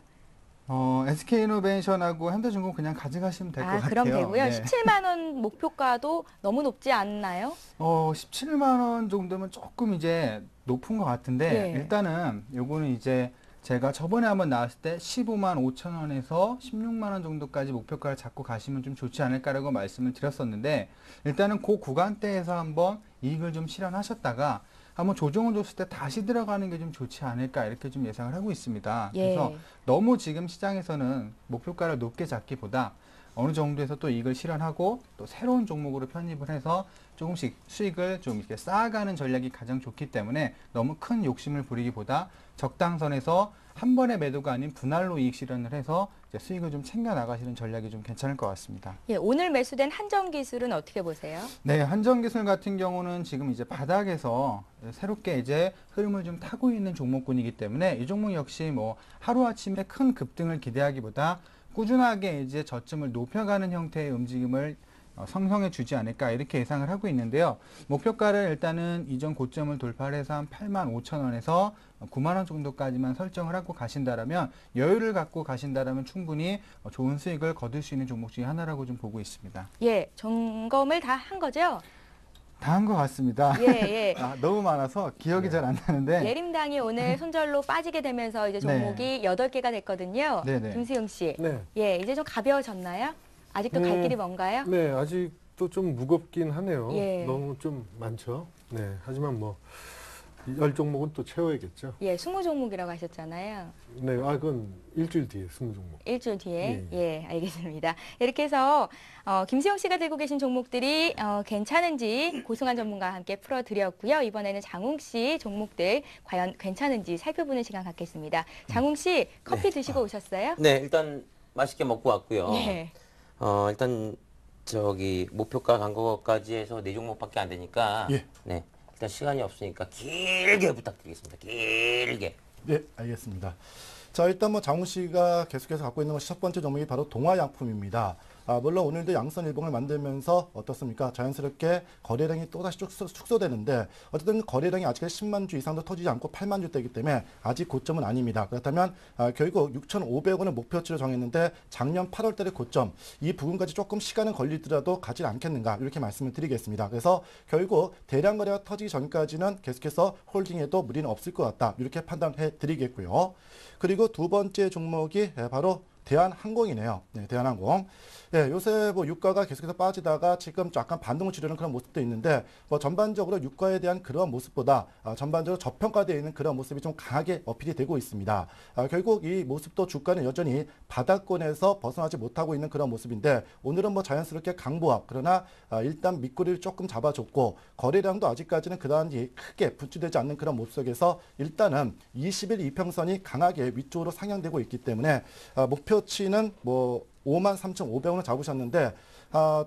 SK이노베이션하고 현대중공 그냥 가져가시면 될 것 같아요.
그럼 되고요.
네.
17만 원 목표가도 너무 높지 않나요?
17만 원 정도면 조금 이제 높은 것 같은데
예.
일단은 요거는 이제 제가 저번에 한번 나왔을 때 15만 5천 원에서 16만 원 정도까지 목표가를 잡고 가시면 좀 좋지 않을까라고 말씀을 드렸었는데 일단은 그 구간대에서 한번 이익을 좀 실현하셨다가 한번 조정을 줬을 때 다시 들어가는 게 좀 좋지 않을까 이렇게 좀 예상을 하고 있습니다.
예.
그래서 너무 지금 시장에서는 목표가를 높게 잡기보다 어느 정도에서 또 이익을 실현하고 또 새로운 종목으로 편입을 해서 조금씩 수익을 좀 이렇게 쌓아가는 전략이 가장 좋기 때문에 너무 큰 욕심을 부리기보다 적당선에서 한 번의 매도가 아닌 분할로 이익 실현을 해서 이제 수익을 좀 챙겨 나가시는 전략이 좀 괜찮을 것 같습니다.
예, 오늘 매수된 한정기술은 어떻게 보세요?
네, 한정기술 같은 경우는 지금 이제 바닥에서 새롭게 이제 흐름을 좀 타고 있는 종목군이기 때문에 이 종목 역시 뭐 하루아침에 큰 급등을 기대하기보다 꾸준하게 이제 저점을 높여가는 형태의 움직임을 성형해 주지 않을까 이렇게 예상을 하고 있는데요. 목표가를 일단은 이전 고점을 돌파를 해서 한 8만 5천 원에서 9만 원 정도까지만 설정을 하고 가신다라면 여유를 갖고 가신다라면 충분히 좋은 수익을 거둘 수 있는 종목 중에 하나라고 좀 보고 있습니다.
예, 점검을 다 한 거죠?
다 한 것 같습니다.
예, 예.
너무 많아서 기억이 잘 안 나는데.
예림당이 오늘 손절로 빠지게 되면서 이제 종목이 8개가 됐거든요.
네네.
김수영 씨.
네.
예, 이제 좀 가벼워졌나요? 아직도 갈 길이 먼가요?
네, 아직도 좀 무겁긴 하네요.
예.
너무 좀 많죠. 네, 하지만 뭐 10종목은 또 채워야겠죠.
예, 20종목이라고 하셨잖아요.
네, 그건 일주일 뒤에 20종목.
일주일 뒤에.
예,
예, 알겠습니다. 이렇게 해서 김수영 씨가 들고 계신 종목들이 괜찮은지 고승환 전문가와 함께 풀어드렸고요. 이번에는 장웅 씨 종목들 과연 괜찮은지 살펴보는 시간 갖겠습니다. 장웅 씨 커피 드시고 오셨어요?
네, 일단 맛있게 먹고 왔고요.
예.
일단 저기 목표가 간 거까지 해서 4종목밖에 안 되니까
예.
네. 일단 시간이 없으니까 길게 부탁드리겠습니다. 길게.
네, 알겠습니다. 자, 일단 뭐 장훈 씨가 계속해서 갖고 있는 것이 첫 번째 종목이 바로 동아양품입니다. 물론 오늘도 양선 일봉을 만들면서 어떻습니까? 자연스럽게 거래량이 또다시 축소되는데 어쨌든 거래량이 아직까지 10만 주 이상도 터지지 않고 8만 주대이기 때문에 아직 고점은 아닙니다. 그렇다면 결국 6,500원을 목표치로 정했는데 작년 8월 달의 고점 이 부분까지 조금 시간은 걸리더라도 가지 않겠는가 이렇게 말씀을 드리겠습니다. 그래서 결국 대량 거래가 터지기 전까지는 계속해서 홀딩해도 무리는 없을 것 같다 이렇게 판단해 드리겠고요. 그리고 두 번째 종목이 바로 대한항공이네요. 네, 대한항공. 예, 요새 뭐 유가가 계속해서 빠지다가 지금 약간 반등을 치르는 그런 모습도 있는데 뭐 전반적으로 유가에 대한 그런 모습보다 전반적으로 저평가되어 있는 그런 모습이 좀 강하게 어필이 되고 있습니다. 결국 이 모습도 주가는 여전히 바닥권에서 벗어나지 못하고 있는 그런 모습인데 오늘은 뭐 자연스럽게 강보합 그러나 일단 밑꼬리를 조금 잡아줬고 거래량도 아직까지는 그다지 크게 분출되지 않는 그런 모습 속에서 일단은 20일 이평선이 강하게 위쪽으로 상향되고 있기 때문에 목표치는 뭐 53,500원을 잡으셨는데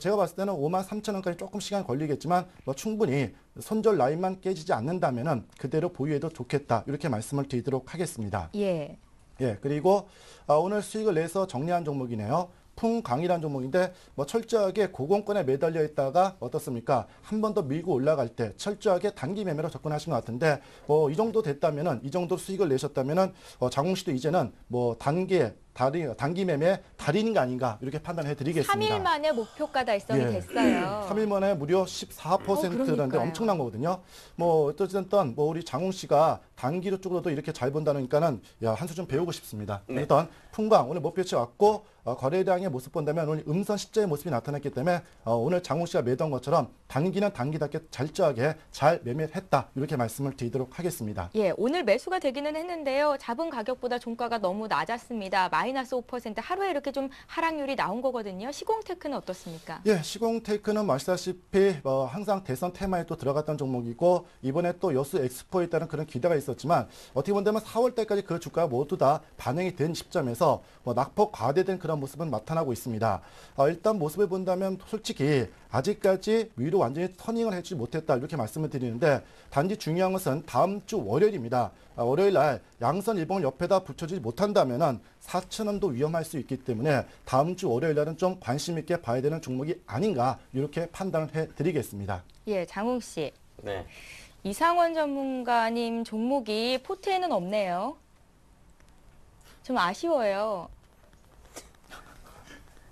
제가 봤을 때는 53,000원까지 조금 시간이 걸리겠지만 뭐 충분히 손절 라인만 깨지지 않는다면은 그대로 보유해도 좋겠다 이렇게 말씀을 드리도록 하겠습니다.
예.
예, 그리고 오늘 수익을 내서 정리한 종목이네요. 풍광이라는 종목인데 뭐 철저하게 고공권에 매달려 있다가 어떻습니까? 한 번 더 밀고 올라갈 때 철저하게 단기 매매로 접근하신 것 같은데 이 정도 됐다면은 이 정도 수익을 내셨다면은 장웅 씨도 이제는 뭐 단기 매매 달인인 거 아닌가 이렇게 판단해 드리겠습니다.
3일 만에 목표가 달성이
예.
됐어요.
3일 만에 무려 14%라는데
그러니까요.
엄청난 거거든요. 뭐 어쨌든 뭐 우리 장웅 씨가 단기로 쪽으로도 이렇게 잘 본다니까는 한 수 좀 배우고 싶습니다.
네.
일단 풍광 오늘 목표치 왔고 거래량의 모습 본다면 오늘 음선 십자의 모습이 나타났기 때문에 오늘 장웅 씨가 매던 것처럼 단기는 단기답게 철저하게 잘 매매했다 이렇게 말씀을 드리도록 하겠습니다.
예, 오늘 매수가 되기는 했는데요. 잡은 가격보다 종가가 너무 낮았습니다. 마이너스 5% 하루에 이렇게 좀 하락률이 나온 거거든요. 시공테크는 어떻습니까?
예, 시공테크는 아시다시피 항상 대선 테마에 또 들어갔던 종목이고 이번에 또 여수 엑스포에 따른 그런 기대가 있었지만 어떻게 본다면 4월 달까지 그 주가가 모두 다 반영이 된 시점에서 낙폭 과대된 그런 모습은 나타나고 있습니다. 일단 모습을 본다면 솔직히 아직까지 위로 완전히 터닝을 해주지 못했다 이렇게 말씀을 드리는데 단지 중요한 것은 다음 주 월요일입니다. 월요일 날 양선 일봉을 옆에다 붙여주지 못한다면은 4,000원도 위험할 수 있기 때문에 다음 주 월요일 날은 좀 관심 있게 봐야 되는 종목이 아닌가 이렇게 판단을 해드리겠습니다.
예, 장웅 씨.
네.
이상원 전문가님 종목이 포트에는 없네요. 좀 아쉬워요.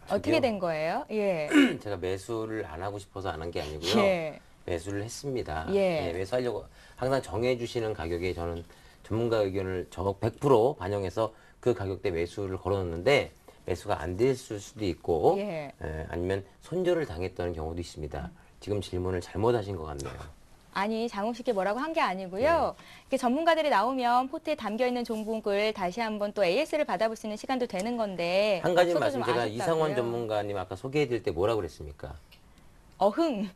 어떻게 된 거예요? 예.
제가 매수를 안 하고 싶어서 안 한 게 아니고요.
예.
매수를 했습니다.
예.
네, 매수하려고 항상 정해주시는 가격에 저는 전문가 의견을 100% 반영해서 그 가격대 매수를 걸어놓는데 매수가 안 됐을 수도 있고
예.
아니면 손절을 당했던 경우도 있습니다. 지금 질문을 잘못하신 것 같네요.
아니, 장웅 씨께 뭐라고 한 게 아니고요. 이렇게 전문가들이 나오면 포트에 담겨 있는 종목을 다시 한번 또 AS를 받아볼 수 있는 시간도 되는 건데.
한 가지
없어서
말씀
좀
제가
아쉽다고요.
이상원 전문가님 아까 소개해드릴 때 뭐라고 그랬습니까?
어흥.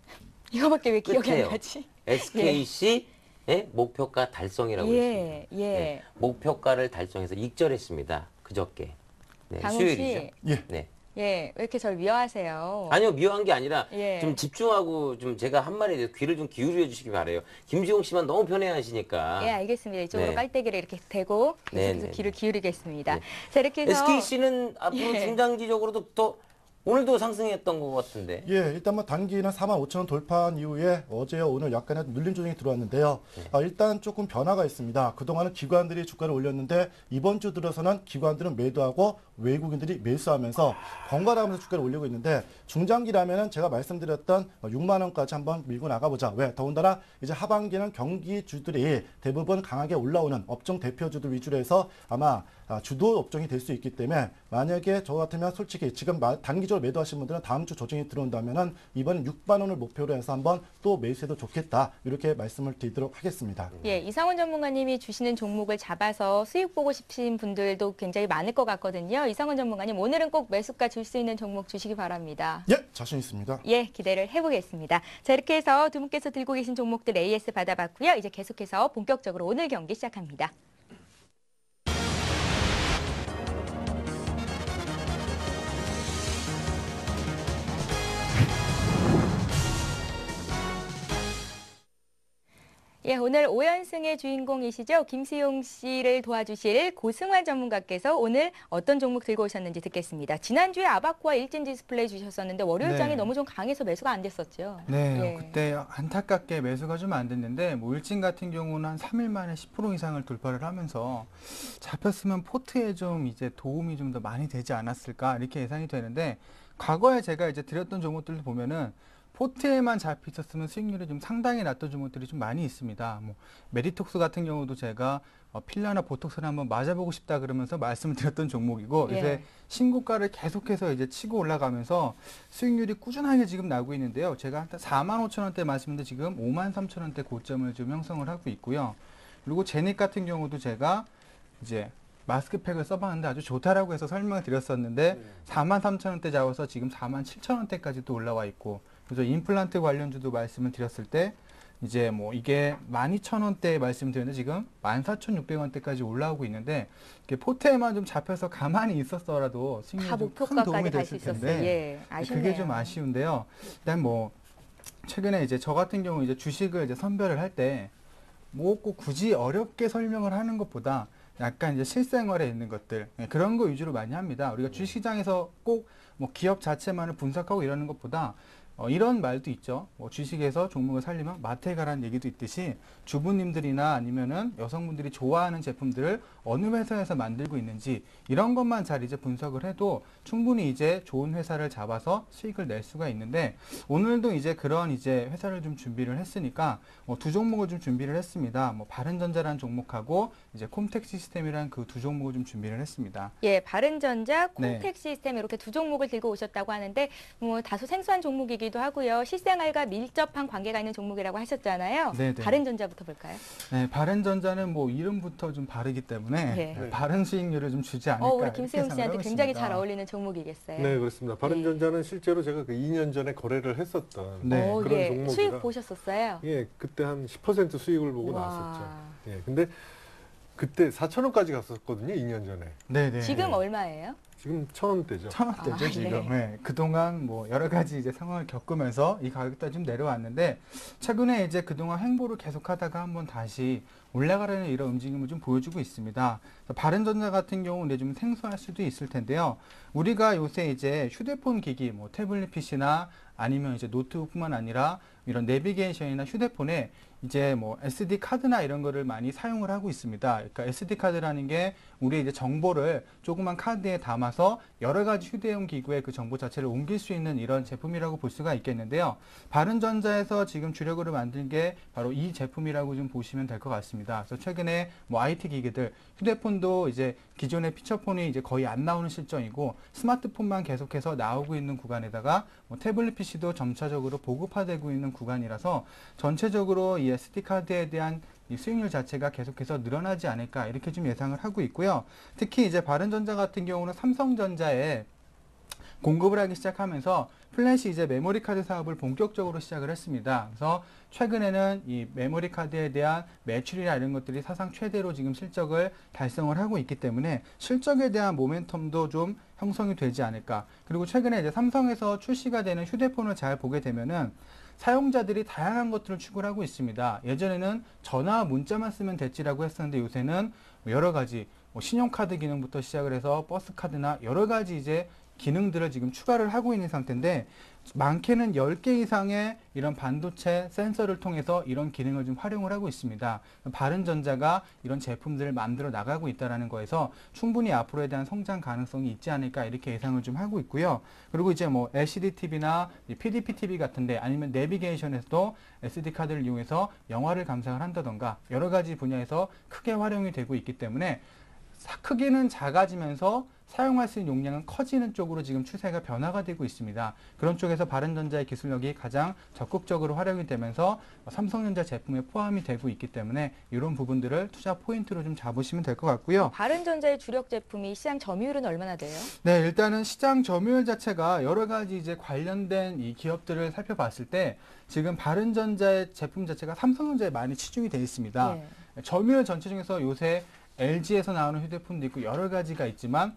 이거밖에 왜 기억이
끝에요.
안 나지?
SKC의 목표가 달성이라고
예,
했습니다.
예.
네, 목표가를 달성해서 익절했습니다. 그저께. 네,
장웅
수요일이죠.
씨.
예.
네.
예, 왜 이렇게 저를 미워하세요?
아니요, 미워한 게 아니라
예.
좀 집중하고 좀 제가 한 말에 대해서 귀를 좀 기울여 주시기 바래요. 김지용 씨만 너무 편해하시니까.
예, 알겠습니다. 이쪽으로
네.
깔때기를 이렇게 대고
네,
계속해서
네,
귀를 기울이겠습니다.
네.
자, 이렇게 해서
SKC는 앞으로
예.
중장기적으로도 더 오늘도 상승했던 것 같은데.
예, 일단 뭐 단기는 45,000원 돌파한 이후에 어제와 오늘 약간의 눌림 조정이 들어왔는데요. 일단 조금 변화가 있습니다. 그동안은 기관들이 주가를 올렸는데 이번 주 들어서는 기관들은 매도하고 외국인들이 매수하면서 번갈아 가면서 주가를 올리고 있는데 중장기라면은 제가 말씀드렸던 6만 원까지 한번 밀고 나가보자. 왜? 더군다나 이제 하반기는 경기주들이 대부분 강하게 올라오는 업종 대표주들 위주로 해서 아마 주도 업종이 될 수 있기 때문에 만약에 저 같으면 솔직히 지금 단기적으로 매도하신 분들은 다음 주 조정이 들어온다면은 이번엔 6만 원을 목표로 해서 한번 또 매수해도 좋겠다. 이렇게 말씀을 드리도록 하겠습니다.
예, 이상원 전문가님이 주시는 종목을 잡아서 수익 보고 싶으신 분들도 굉장히 많을 것 같거든요. 이상원 전문가님, 오늘은 꼭 매수가 줄 수 있는 종목 주시기 바랍니다.
예, 자신 있습니다.
예, 기대를 해보겠습니다. 자, 이렇게 해서 두 분께서 들고 계신 종목들 AS 받아봤고요. 이제 계속해서 본격적으로 오늘 경기 시작합니다. 예, 오늘 5연승의 주인공이시죠. 김수용 씨를 도와주실 고승환 전문가께서 오늘 어떤 종목 들고 오셨는지 듣겠습니다. 지난주에 아바코와 일진 디스플레이 주셨었는데 월요일장이
네.
너무 좀 강해서 매수가 안 됐었죠.
네,
예.
그때 안타깝게 매수가 좀 안 됐는데 뭐 일진 같은 경우는 한 3일 만에 10% 이상을 돌파를 하면서 잡혔으면 포트에 좀 이제 도움이 좀 더 많이 되지 않았을까 이렇게 예상이 되는데 과거에 제가 이제 드렸던 종목들도 보면은 포트에만 잡혀 있었으면 수익률이 좀 상당히 낮던 종목들이 좀 많이 있습니다. 뭐 메디톡스 같은 경우도 제가 필라나 보톡스를 한번 맞아보고 싶다 그러면서 말씀을 드렸던 종목이고
예.
요새 신고가를 계속해서 이제 치고 올라가면서 수익률이 꾸준하게 지금 나고 있는데요. 제가 한 45,000원대 말씀드렸는데 지금 53,000원대 고점을 좀 형성을 하고 있고요. 그리고 제닉 같은 경우도 제가 이제 마스크팩을 써봤는데 아주 좋다라고 해서 설명을 드렸었는데 43,000원대 잡아서 지금 47,000원대까지 또 올라와 있고 그래서 임플란트 관련주도 말씀을 드렸을 때 이제 뭐 이게 12,000원대 말씀드렸는데 지금 14,600원대까지 올라오고 있는데 이게 포트에만 좀 잡혀서 가만히 있었더라도
다
수익률이 큰
목표가까지
도움이
갈 수
됐을
있었어요.
텐데
예, 아쉽네요.
그게 좀 아쉬운데요. 일단 뭐 최근에 이제 저 같은 경우 이제 주식을 이제 선별을 할 때 뭐 꼭 굳이 어렵게 설명을 하는 것보다 약간 이제 실생활에 있는 것들 그런 거 위주로 많이 합니다. 우리가 주식시장에서 꼭 뭐 기업 자체만을 분석하고 이러는 것보다 이런 말도 있죠. 뭐 주식에서 종목을 살리면 마트에 가라는 얘기도 있듯이 주부님들이나 아니면은 여성분들이 좋아하는 제품들을 어느 회사에서 만들고 있는지 이런 것만 잘 이제 분석을 해도 충분히 이제 좋은 회사를 잡아서 수익을 낼 수가 있는데 오늘도 이제 그런 이제 회사를 좀 준비를 했으니까 두 종목을 좀 준비를 했습니다. 뭐 바른전자라는 종목하고 이제 콤텍 시스템이라는 그 두 종목을 좀 준비를 했습니다.
예, 바른전자,
네.
콤텍 시스템 이렇게 두 종목을 들고 오셨다고 하는데 뭐 다소 생소한 종목이기도 하고요. 실생활과 밀접한 관계가 있는 종목이라고 하셨잖아요.
네네.
바른전자부터 볼까요?
네, 바른전자는 뭐 이름부터 좀 바르기 때문에
네.
바른 수익률을 좀 주지 않을까
우리
이렇게
김수용
생각을
씨한테
하고
굉장히
있습니다.
잘 어울리는 종목이겠어요.
네, 그렇습니다. 바른전자는 실제로 제가 그 2년 전에 거래를 했었던
네.
오,
그런
예.
종목이라.
수익 보셨었어요?
예, 그때 한 10% 수익을 보고
와.
나왔었죠. 예, 근데 그때 4,000원까지 갔었거든요, 2년 전에.
네네.
지금 얼마예요?
지금 1,000원대죠.
1,000원대죠
아,
지금.
네.
네. 그동안 뭐 여러 가지 이제 상황을 겪으면서 이 가격대가 좀 내려왔는데 최근에 이제 그동안 횡보를 계속하다가 한번 다시 올라가려는 이런 움직임을 좀 보여주고 있습니다. 바른전자 같은 경우는 좀 생소할 수도 있을 텐데요. 우리가 요새 이제 휴대폰 기기, 뭐 태블릿 PC나 아니면 이제 노트북뿐만 아니라 이런 내비게이션이나 휴대폰에 이제 뭐 SD 카드나 이런 거를 많이 사용을 하고 있습니다. 그러니까 SD 카드라는 게 우리 이제 정보를 조그만 카드에 담아서 여러 가지 휴대용 기구에 그 정보 자체를 옮길 수 있는 이런 제품이라고 볼 수가 있겠는데요. 바른전자에서 지금 주력으로 만든 게 바로 이 제품이라고 좀 보시면 될 것 같습니다. 그래서 최근에 뭐 IT 기기들, 휴대폰도 이제 기존의 피처폰이 이제 거의 안 나오는 실정이고 스마트폰만 계속해서 나오고 있는 구간에다가 뭐 태블릿 PC도 점차적으로 보급화되고 있는 구간이라서 전체적으로 이 SD카드에 대한 이 수익률 자체가 계속해서 늘어나지 않을까 이렇게 좀 예상을 하고 있고요. 특히 이제 바른전자 같은 경우는 삼성전자에 공급을 하기 시작하면서 플래시 이제 메모리 카드 사업을 본격적으로 시작을 했습니다. 그래서 최근에는 이 메모리 카드에 대한 매출이나 이런 것들이 사상 최대로 지금 실적을 달성을 하고 있기 때문에 실적에 대한 모멘텀도 좀 형성이 되지 않을까. 그리고 최근에 이제 삼성에서 출시가 되는 휴대폰을 잘 보게 되면은 사용자들이 다양한 것들을 추구를 하고 있습니다. 예전에는 전화 문자만 쓰면 됐지라고 했었는데 요새는 여러 가지 뭐 신용카드 기능부터 시작을 해서 버스카드나 여러 가지 이제 기능들을 지금 추가를 하고 있는 상태인데 많게는 10개 이상의 이런 반도체 센서를 통해서 이런 기능을 좀 활용을 하고 있습니다. 바른전자가 이런 제품들을 만들어 나가고 있다는 거에서 충분히 앞으로에 대한 성장 가능성이 있지 않을까 이렇게 예상을 좀 하고 있고요. 그리고 이제 뭐 LCD TV나 PDP TV 같은데 아니면 내비게이션에서도 SD 카드를 이용해서 영화를 감상을 한다던가 여러 가지 분야에서 크게 활용이 되고 있기 때문에 크기는 작아지면서 사용할 수 있는 용량은 커지는 쪽으로 지금 추세가 변화가 되고 있습니다. 그런 쪽에서 바른전자의 기술력이 가장 적극적으로 활용이 되면서 삼성전자 제품에 포함이 되고 있기 때문에 이런 부분들을 투자 포인트로 좀 잡으시면 될 것 같고요.
바른전자의 주력 제품이 시장 점유율은 얼마나 돼요?
네, 일단은 시장 점유율 자체가 여러 가지 이제 관련된 이 기업들을 살펴봤을 때 지금 바른전자의 제품 자체가 삼성전자에 많이 치중이 되어 있습니다.
예.
점유율 전체 중에서 요새 LG에서 나오는 휴대폰도 있고 여러 가지가 있지만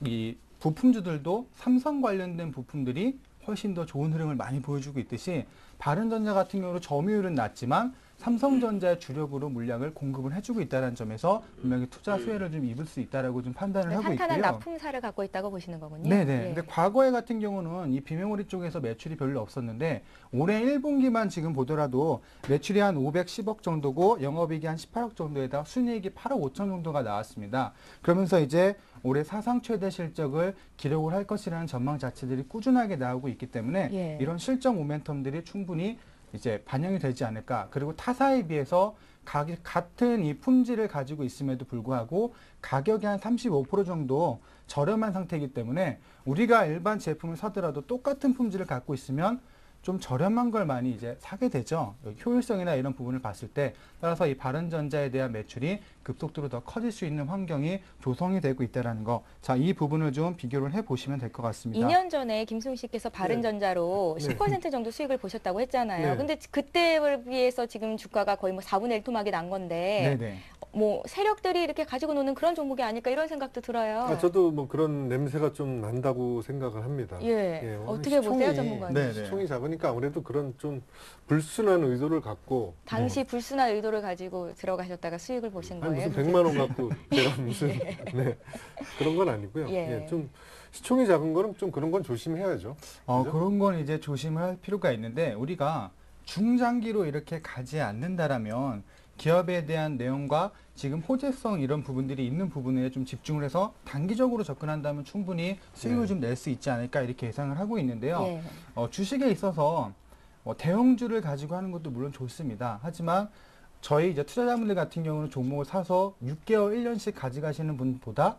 이 부품주들도 삼성 관련된 부품들이 훨씬 더 좋은 흐름을 많이 보여주고 있듯이 바른전자 같은 경우로 점유율은 낮지만 삼성전자의 주력으로 물량을 공급을 해주고 있다는 점에서 분명히 투자 수혜를 좀 입을 수 있다라고 좀 판단을 하고 있고요.
탄탄한 납품사를 갖고 있다고 보시는 거군요.
네네.
예.
근데 과거에 같은 경우는 이 비메모리 쪽에서 매출이 별로 없었는데 올해 1분기만 지금 보더라도 매출이 한 510억 정도고 영업이익이 한 18억 정도에다 순이익이 8억 5천 정도가 나왔습니다. 그러면서 이제 올해 사상 최대 실적을 기록을 할 것이라는 전망 자체들이 꾸준하게 나오고 있기 때문에
예.
이런 실적 모멘텀들이 충분히 이제 반영이 되지 않을까. 그리고 타사에 비해서 같은 이 품질을 가지고 있음에도 불구하고 가격이 한 35% 정도 저렴한 상태이기 때문에 우리가 일반 제품을 사더라도 똑같은 품질을 갖고 있으면 좀 저렴한 걸 많이 이제 사게 되죠. 효율성이나 이런 부분을 봤을 때 따라서 이 바른전자에 대한 매출이 급속도로 더 커질 수 있는 환경이 조성이 되고 있다는 거. 자, 이 부분을 좀 비교를 해 보시면 될 것 같습니다.
2년 전에 김수용 씨께서 바른전자로
네.
10% 정도 수익을 보셨다고 했잖아요.
네.
근데 그때에 비해서 지금 주가가 거의 뭐 4분의 1 토막이 난 건데
네네.
뭐 세력들이 이렇게 가지고 노는 그런 종목이 아닐까 이런 생각도 들어요.
저도 뭐 그런 냄새가 좀 난다고 생각을 합니다.
예.
오늘
어떻게 보세요,
시총이-
전문가님?
네.
시총이 작으니까 아무래도 그런 좀 불순한 의도를 갖고
당시 불순한 의도를 가지고 들어가셨다가 수익을 보신
아니
거예요?
무슨 100만 원 갖고 제가 무슨 네, 그런 건 아니고요.
예.
좀 시총이 작은 거는 좀 그런 건 조심해야죠. 그죠?
그런 건 이제 조심을 할 필요가 있는데 우리가 중장기로 이렇게 가지 않는다라면 기업에 대한 내용과 지금 호재성 이런 부분들이 있는 부분에 좀 집중을 해서 단기적으로 접근한다면 충분히 수익을
네.
좀 낼 수 있지 않을까 이렇게 예상을 하고 있는데요.
예.
주식에 있어서 대형주를 가지고 하는 것도 물론 좋습니다. 하지만 저희 이제 투자자분들 같은 경우는 종목을 사서 6개월, 1년씩 가져가시는 분보다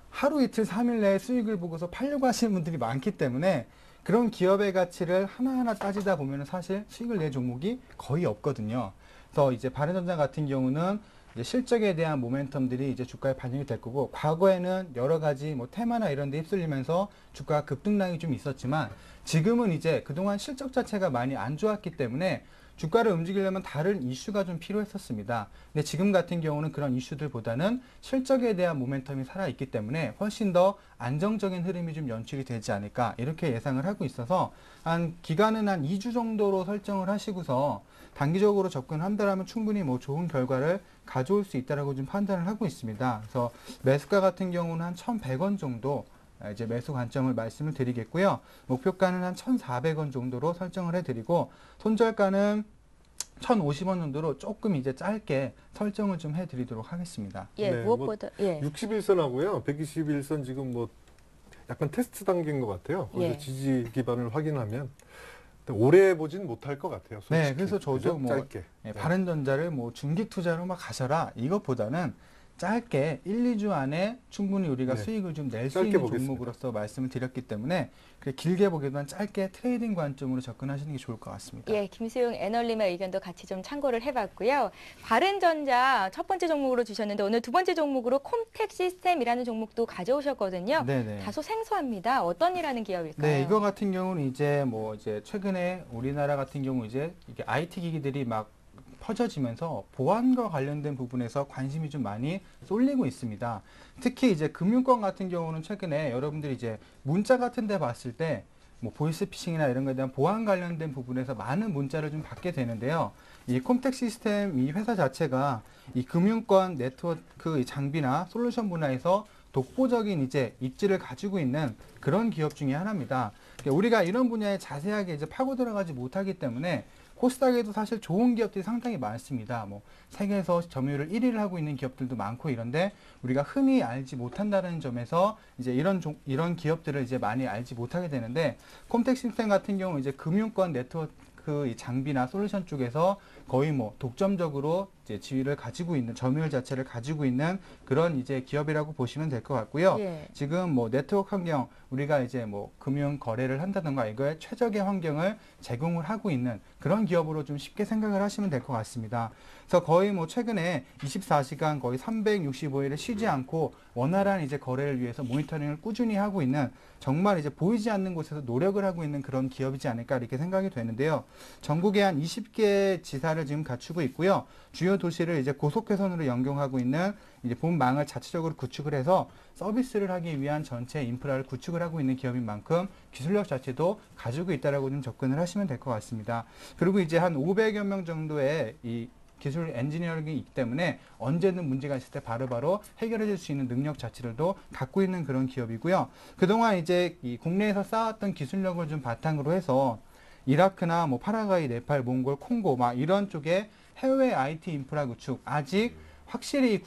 하루 이틀, 3일 내에 수익을 보고서 팔려고 하시는 분들이 많기 때문에 그런 기업의 가치를 하나하나 따지다 보면 사실 수익을 낼 종목이 거의 없거든요. 그래서 이제 바른전자 같은 경우는 이제 실적에 대한 모멘텀들이 이제 주가에 반영이 될 거고 과거에는 여러 가지 뭐 테마나 이런 데 휩쓸리면서 주가 급등락이 좀 있었지만 지금은 이제 그동안 실적 자체가 많이 안 좋았기 때문에 주가를 움직이려면 다른 이슈가 좀 필요했었습니다. 근데 지금 같은 경우는 그런 이슈들보다는 실적에 대한 모멘텀이 살아있기 때문에 훨씬 더 안정적인 흐름이 좀 연출이 되지 않을까 이렇게 예상을 하고 있어서 한 기간은 한 2주 정도로 설정을 하시고서 단기적으로 접근한다라면 충분히 뭐 좋은 결과를 가져올 수 있다라고 좀 판단을 하고 있습니다. 그래서 매수가 같은 경우는 한 1,100원 정도 이제 매수 관점을 말씀을 드리겠고요. 목표가는 한 1,400원 정도로 설정을 해드리고 손절가는 1,050원 정도로 조금 이제 짧게 설정을 좀 해드리도록 하겠습니다.
예,
네,
무엇보다 예.
61선하고요. 121선 지금 뭐 약간 테스트 단계인 것 같아요. 그래서
예.
지지 기반을 확인하면 오래 보진 못할 것 같아요. 솔직히.
네, 그래서 저도
그죠?
뭐
짧게.
바른전자를 뭐 중기 투자로 막 가셔라 이것보다는 짧게 1, 2주 안에 충분히 우리가
네.
수익을 좀 낼 수
짧게
있는
보겠습니다.
종목으로서 말씀을 드렸기 때문에 길게 보기보다는 짧게 트레이딩 관점으로 접근하시는 게 좋을 것 같습니다.
예, 김수용 애널님의 의견도 같이 좀 참고를 해봤고요. 바른전자 첫 번째 종목으로 주셨는데 오늘 두 번째 종목으로 콤텍 시스템이라는 종목도 가져오셨거든요.
네네.
다소 생소합니다. 어떤 일하는 기업일까요?
네, 이거 같은 경우는 이제 뭐 이제 최근에 우리나라 같은 경우 이제 이게 IT 기기들이 막 퍼져지면서 보안과 관련된 부분에서 관심이 좀 많이 쏠리고 있습니다. 특히 이제 금융권 같은 경우는 최근에 여러분들이 이제 문자 같은 데 봤을 때 뭐 보이스피싱이나 이런 거에 대한 보안 관련된 부분에서 많은 문자를 좀 받게 되는데요. 이 콤텍 시스템 이 회사 자체가 이 금융권 네트워크 이 장비나 솔루션 분야에서 독보적인 이제 입지를 가지고 있는 그런 기업 중에 하나입니다. 그러니까 우리가 이런 분야에 자세하게 이제 파고 들어가지 못하기 때문에 코스닥에도 사실 좋은 기업들이 상당히 많습니다. 뭐 세계에서 점유율을 1위를 하고 있는 기업들도 많고 이런데 우리가 흔히 알지 못한다는 점에서 이제 이런 기업들을 이제 많이 알지 못하게 되는데 콤텍 시스템 같은 경우 이제 금융권 네트워크 이 장비나 솔루션 쪽에서 거의 뭐 독점적으로 이제 지위를 가지고 있는 점유율 자체를 가지고 있는 그런 이제 기업이라고 보시면 될 것 같고요.
예.
지금 뭐 네트워크 환경 우리가 이제 뭐 금융 거래를 한다든가 이거에 최적의 환경을 제공을 하고 있는 그런 기업으로 좀 쉽게 생각을 하시면 될 것 같습니다. 그래서 거의 뭐 최근에 24시간 거의 365일을 쉬지 않고 원활한 이제 거래를 위해서 모니터링을 꾸준히 하고 있는 정말 이제 보이지 않는 곳에서 노력을 하고 있는 그런 기업이지 않을까 이렇게 생각이 되는데요. 전국에 한 20개 지사를 지금 갖추고 있고요. 주요 도시를 이제 고속회선으로 연결하고 있는 이제 본망을 자체적으로 구축을 해서 서비스를 하기 위한 전체 인프라를 구축을 하고 있는 기업인 만큼 기술력 자체도 가지고 있다라고 좀 접근을 하시면 될 것 같습니다. 그리고 이제 한 500여 명 정도의 이 기술 엔지니어링이 있기 때문에 언제든 문제가 있을 때 바로바로 해결해 줄 수 있는 능력 자체를도 갖고 있는 그런 기업이고요. 그동안 이제 이 국내에서 쌓았던 기술력을 좀 바탕으로 해서 이라크나 뭐 파라과이, 네팔, 몽골, 콩고 막 이런 쪽에 해외 IT 인프라 구축 아직 확실히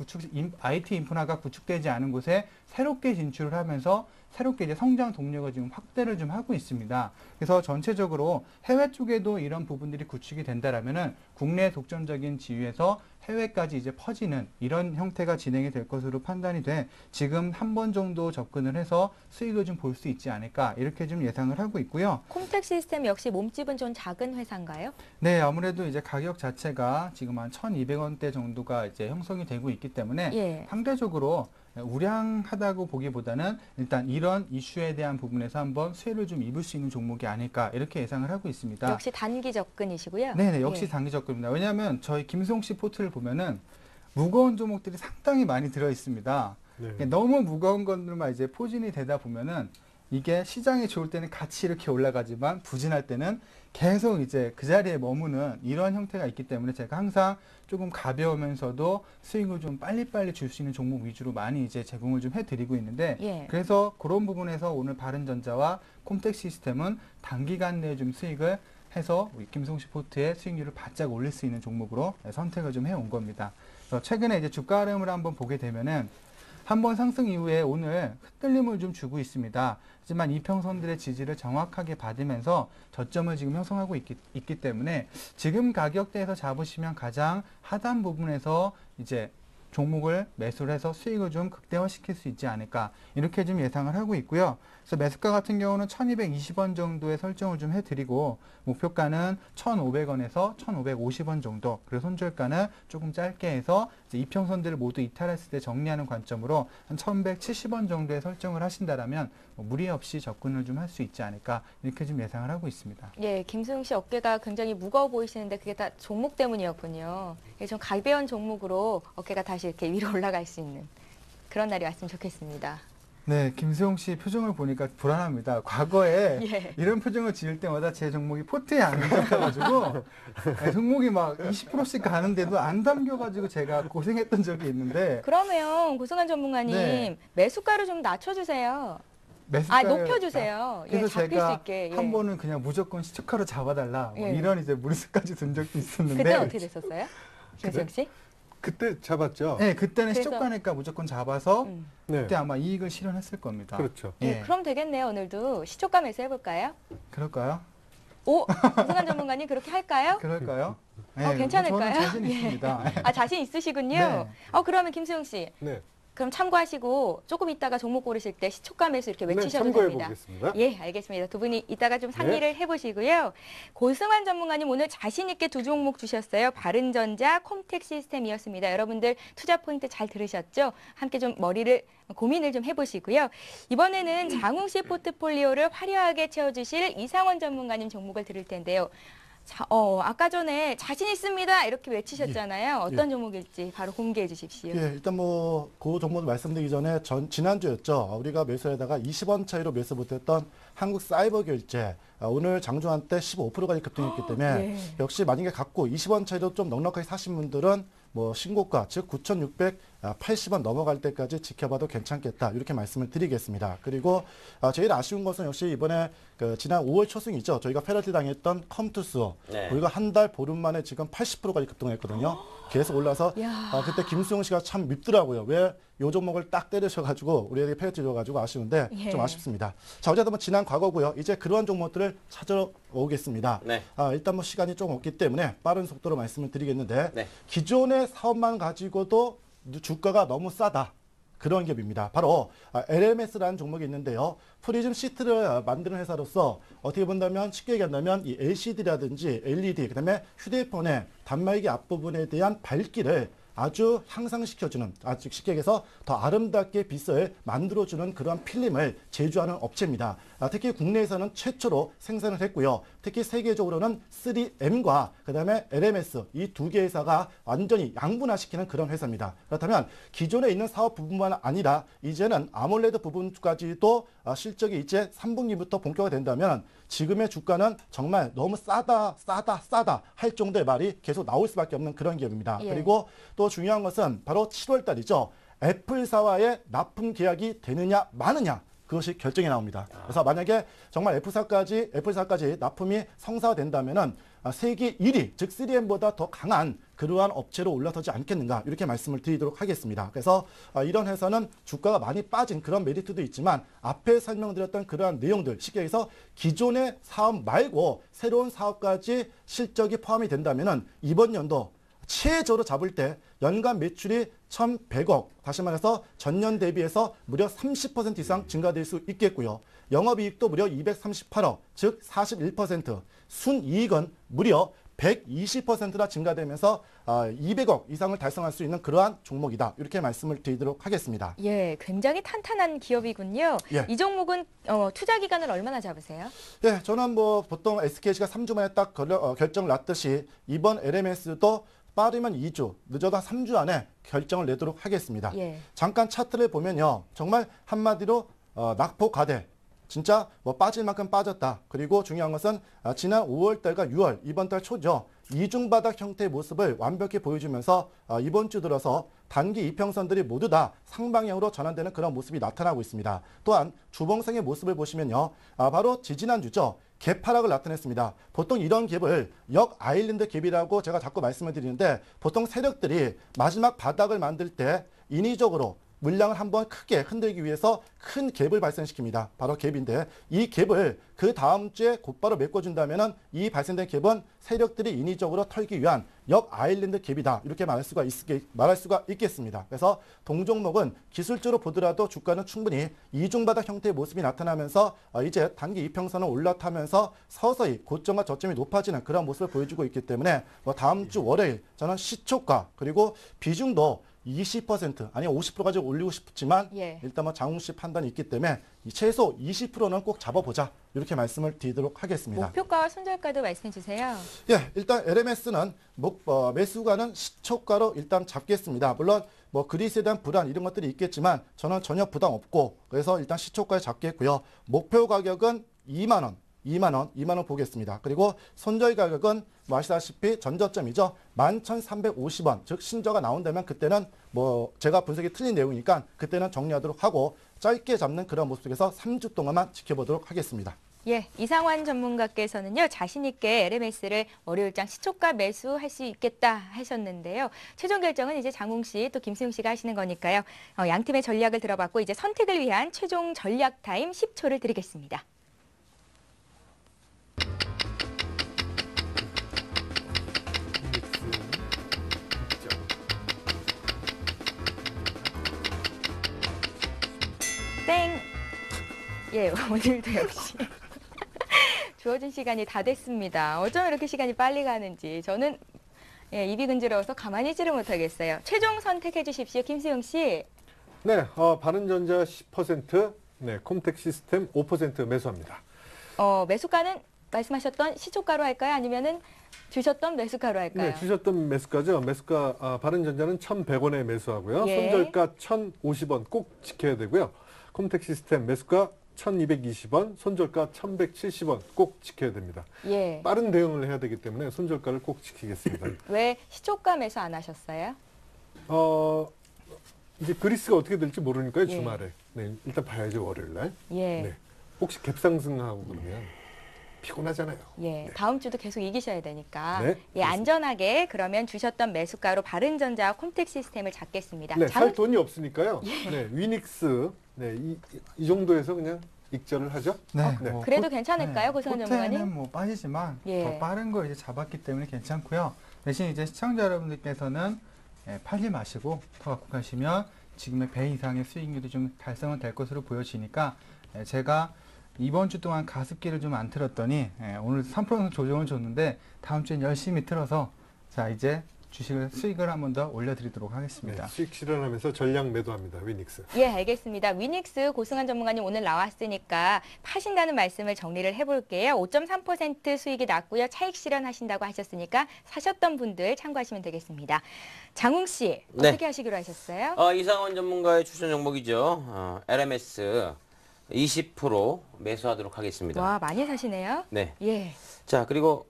IT 인프라가 구축되지 않은 곳에 새롭게 진출을 하면서 새롭게 이제 성장 동력을 지금 확대를 좀 하고 있습니다. 그래서 전체적으로 해외 쪽에도 이런 부분들이 구축이 된다라면은 국내 독점적인 지위에서 해외까지 이제 퍼지는 이런 형태가 진행이 될 것으로 판단이 돼 지금 한 번 정도 접근을 해서 수익을 좀 볼 수 있지 않을까 이렇게 좀 예상을 하고 있고요.
콤텍 시스템 역시 몸집은 좀 작은 회사인가요?
네, 아무래도 이제 가격 자체가 지금 한 1,200원대 정도가 이제 형성이 되고 있기 때문에
예.
상대적으로 우량하다고 보기보다는 일단 이런 이슈에 대한 부분에서 한번 수혜를 좀 입을 수 있는 종목이 아닐까 이렇게 예상을 하고 있습니다.
역시 단기 접근이시고요.
네네, 역시
예.
단기 접근입니다. 왜냐하면 저희 김수홍 씨 포트를 보면은 무거운 종목들이 상당히 많이 들어 있습니다.
네.
너무 무거운 것들만 이제 포진이 되다 보면은 이게 시장이 좋을 때는 같이 이렇게 올라가지만 부진할 때는 계속 이제 그 자리에 머무는 이런 형태가 있기 때문에 제가 항상 조금 가벼우면서도 수익을 좀 빨리빨리 줄 수 있는 종목 위주로 많이 이제 제공을 좀 해드리고 있는데
예.
그래서 그런 부분에서 오늘 바른전자와 콤텍 시스템은 단기간 내에 좀 수익을 해서 우리 김성식 포트의 수익률을 바짝 올릴 수 있는 종목으로 선택을 좀 해온 겁니다. 그래서 최근에 이제 주가 흐름을 한번 보게 되면은 한번 상승 이후에 오늘 흔들림을 좀 주고 있습니다. 하지만 이평선들의 지지를 정확하게 받으면서 저점을 지금 형성하고 있기 때문에 지금 가격대에서 잡으시면 가장 하단 부분에서 이제 종목을 매수를 해서 수익을 좀 극대화시킬 수 있지 않을까 이렇게 좀 예상을 하고 있고요. 그래서 매수가 같은 경우는 1,220원 정도의 설정을 좀 해드리고 목표가는 1,500원에서 1,550원 정도 그리고 손절가는 조금 짧게 해서 이제 이평선들을 모두 이탈했을 때 정리하는 관점으로 한 1,170원 정도의 설정을 하신다라면 무리 없이 접근을 좀 할 수 있지 않을까 이렇게 좀 예상을 하고 있습니다.
예, 김수용 씨 어깨가 굉장히 무거워 보이시는데 그게 다 종목 때문이었군요. 예, 좀 가벼운 종목으로 어깨가 다시 이렇게 위로 올라갈 수 있는 그런 날이 왔으면 좋겠습니다.
네, 김수용 씨 표정을 보니까 불안합니다. 과거에
예.
이런 표정을 지을 때마다 제 종목이 포트에 안 잡혀가지고 종목이 막 20%씩 가는데도 안 담겨가지고 제가 고생했던 적이 있는데
그러면 고승환 전문가님
네.
매수가를 좀 낮춰주세요.
매수가를
높여주세요. 예,
그래서
잡힐
제가
수 있게. 예.
한 번은 그냥 무조건 시초가로 잡아달라 뭐
예.
이런 이제 무리수까지 든 적도 있었는데
그때 어떻게 됐었어요? 김수용 씨?
그때 잡았죠.
네, 그때는
그래서-
시초가니까 무조건 잡아서
음.
네.
그때 아마 이익을 실현했을 겁니다.
그렇죠.
예,
예,
그럼 되겠네요. 오늘도 시초가 매수 해볼까요?
그럴까요?
오, 고승환 전문가님 그렇게 할까요?
그럴까요?
괜찮을까요?
저는 자신
예.
있습니다.
아, 자신 있으시군요.
네.
그러면 김수용 씨,
네.
그럼 참고하시고 조금 이따가 종목 고르실 때 시초가 매수 이렇게
네,
외치셔도
참고해
됩니다.
보겠습니다.
예, 알겠습니다. 두 분이 이따가 좀 상의를 해보시고요. 고승환 전문가님 오늘 자신 있게 두 종목 주셨어요. 바른전자, 콤텍 시스템이었습니다. 여러분들 투자 포인트 잘 들으셨죠? 함께 좀 고민을 좀 해보시고요. 이번에는 장웅 씨 포트폴리오를 화려하게 채워주실 이상원 전문가님 종목을 들을 텐데요. 자, 아까 전에 자신 있습니다 이렇게 외치셨잖아요. 어떤 종목일지 바로 공개해 주십시오.
예, 일단 뭐 그 종목 말씀드리기 전에 지난주였죠. 우리가 매수에다가 20원 차이로 매수 못했던 한국사이버결제 오늘 장중한 때 15%까지 급등했기 때문에 역시 만약에 갖고 20원 차이로 좀 넉넉하게 사신 분들은 뭐 신고가 즉 9,600 80원 넘어갈 때까지 지켜봐도 괜찮겠다 이렇게 말씀을 드리겠습니다. 그리고 제일 아쉬운 것은 역시 이번에 지난 5월 초승이죠. 저희가 패러디 당했던 컴투스
네.
우리가 한 달 보름 만에 지금 80%까지 급등했거든요. 계속 올라서
야.
그때 김수용 씨가 참 밉더라고요. 왜 요 종목을 딱 때리셔가지고 우리에게 패러디 줘가지고 아쉬운데
예.
좀 아쉽습니다. 자, 어쨌든 뭐 지난 과거고요. 이제 그러한 종목들을 찾아오겠습니다.
네.
일단 뭐 시간이 좀 없기 때문에 빠른 속도로 말씀을 드리겠는데
네.
기존의 사업만 가지고도 주가가 너무 싸다. 그런 기업입니다. 바로 LMS라는 종목이 있는데요. 프리즘 시트를 만드는 회사로서 어떻게 본다면 쉽게 얘기한다면 이 LCD라든지 LED 그다음에 휴대폰의 단말기 앞부분에 대한 밝기를 아주 향상시켜주는, 아주 쉽게 얘기해서 더 아름답게 빛을 만들어주는 그러한 필름을 제조하는 업체입니다. 특히 국내에서는 최초로 생산을 했고요. 특히 세계적으로는 3M과 그다음에 LMS 이 두 개 회사가 완전히 양분화시키는 그런 회사입니다. 그렇다면 기존에 있는 사업 부분만 아니라 이제는 아몰레드 부분까지도 실적이 이제 3분기부터 본격화 된다면 지금의 주가는 정말 너무 싸다 할 정도의 말이 계속 나올 수밖에 없는 그런 기업입니다.
예.
그리고 또 중요한 것은 바로 7월 달이죠. 애플사와의 납품 계약이 되느냐 마느냐 그것이 결정이 나옵니다. 그래서 만약에 정말 애플사까지 납품이 성사된다면은 세계 1위, 즉 3M보다 더 강한 그러한 업체로 올라서지 않겠는가 이렇게 말씀을 드리도록 하겠습니다. 그래서 이런 회사는 주가가 많이 빠진 그런 메리트도 있지만 앞에 설명드렸던 그러한 내용들 쉽게 해서 기존의 사업 말고 새로운 사업까지 실적이 포함이 된다면은 이번 연도 최저로 잡을 때 연간 매출이 1,100억, 다시 말해서 전년 대비해서 무려 30% 이상 증가될 수 있겠고요. 영업이익도 무려 238억, 즉 41%, 순이익은 무려 120%나 증가되면서 200억 이상을 달성할 수 있는 그러한 종목이다. 이렇게 말씀을 드리도록 하겠습니다.
예, 굉장히 탄탄한 기업이군요.
예.
이 종목은 투자 기간을 얼마나 잡으세요?
예, 저는 뭐 보통 SKC가 3주 만에 딱 결정을 났듯이 이번 LMS도 빠르면 2주, 늦어도 3주 안에 결정을 내도록 하겠습니다.
예.
잠깐 차트를 보면요. 정말 한마디로 낙폭과대. 진짜 뭐 빠질 만큼 빠졌다. 그리고 중요한 것은 지난 5월 달과 6월, 이번 달 초죠. 이중바닥 형태의 모습을 완벽히 보여주면서 이번 주 들어서 단기 이평선들이 모두 다 상방향으로 전환되는 그런 모습이 나타나고 있습니다. 또한 주봉상의 모습을 보시면요. 바로 지지난주죠. 갭하락을 나타냈습니다. 보통 이런 갭을 역 아일랜드 갭이라고 제가 자꾸 말씀을 드리는데 보통 세력들이 마지막 바닥을 만들 때 인위적으로 물량을 한번 크게 흔들기 위해서 큰 갭을 발생시킵니다. 바로 갭인데 이 갭을 그 다음 주에 곧바로 메꿔준다면 이 발생된 갭은 세력들이 인위적으로 털기 위한 역 아일랜드 갭이다. 이렇게 말할 수가 있겠습니다. 그래서 동종목은 기술적으로 보더라도 주가는 충분히 이중바닥 형태의 모습이 나타나면서 이제 단기 이평선을 올라타면서 서서히 고점과 저점이 높아지는 그런 모습을 보여주고 있기 때문에 다음 주 월요일 저는 시초가 그리고 비중도 20% 아니 50%까지 올리고 싶지만
예.
일단 뭐 장웅 씨 판단이 있기 때문에 최소 20%는 꼭 잡아보자 이렇게 말씀을 드리도록 하겠습니다.
목표가와 손절가도 말씀해 주세요.
예, 일단 LMS는 매수가는 시초가로 일단 잡겠습니다. 물론 뭐 그리스에 대한 불안 이런 것들이 있겠지만 저는 전혀 부담 없고 그래서 일단 시초가에 잡겠고요. 목표 가격은 2만 원 보겠습니다. 그리고 손절 가격은 뭐 아시다시피 전저점이죠. 11,350원. 즉 신저가 나온다면 그때는 뭐 제가 분석이 틀린 내용이니까 그때는 정리하도록 하고 짧게 잡는 그런 모습 속에서 3주 동안만 지켜보도록 하겠습니다.
예, 이상환 전문가께서는요, 자신있게 LMS를 월요일장 시초가 매수할 수 있겠다 하셨는데요. 최종 결정은 이제 장웅 씨, 또 김수용 씨가 하시는 거니까요. 양 팀의 전략을 들어봤고, 이제 선택을 위한 최종 전략 타임 10초를 드리겠습니다. 땡! 예, 오늘도 역시 주어진 시간이 다 됐습니다. 어쩜 이렇게 시간이 빨리 가는지 저는 입이 근지러워서 가만히 있지를 못하겠어요. 최종 선택해 주십시오. 김수용 씨.
네, 바른전자 10%, 네, 콤텍 시스템 5% 매수합니다.
매수가는 말씀하셨던 시초가로 할까요? 아니면은 주셨던 매수가로 할까요?
네, 주셨던 매수가죠. 매수가 바른전자는 1,100원에 매수하고요.
예.
손절가 1,050원 꼭 지켜야 되고요. 콤텍 시스템 매수가 1,220원, 손절가 1,170원 꼭 지켜야 됩니다.
예.
빠른 대응을 해야 되기 때문에 손절가를 꼭 지키겠습니다.
왜 시초가 매수 안 하셨어요?
이제 그리스가 어떻게 될지 모르니까요,
예.
주말에. 네, 일단 봐야죠, 월요일 날.
예.
네. 혹시 갭상승하고 그러면 피곤하잖아요.
예, 다음 주도 계속 이기셔야 되니까
네,
예, 안전하게 그러면 주셨던 매수가로 바른전자와 콤텍 시스템을 잡겠습니다.
네,
장-
살 돈이 없으니까요. 네, 위닉스 네, 이 정도에서 그냥 익절을 하죠.
네,
네.
그래도 괜찮을까요, 고승환 전문가님?
호텔은 뭐 빠지지만
예.
더 빠른 거 이제 잡았기 때문에 괜찮고요. 대신 이제 시청자 여러분들께서는 팔지 마시고 더 갖고 가시면 지금의 배 이상의 수익률이 좀 달성은 될 것으로 보여지니까 제가 이번 주 동안 가습기를 좀 안 틀었더니 오늘 3% 조정을 줬는데 다음 주엔 열심히 틀어서 자 이제 주식을 수익을 한 번 더 올려드리도록
네,
하겠습니다.
수익 실현하면서 전량 매도합니다, 위닉스.
예, 알겠습니다. 위닉스 고승환 전문가님 오늘 나왔으니까 파신다는 말씀을 정리를 해볼게요. 5.3% 수익이 났고요. 차익 실현하신다고 하셨으니까 사셨던 분들 참고하시면 되겠습니다. 장웅 씨,
네.
어떻게 하시기로 하셨어요?
이상원 전문가의 추천 종목이죠. LMS 20% 매수하도록 하겠습니다.
와, 많이 사시네요.
네.
예.
자, 그리고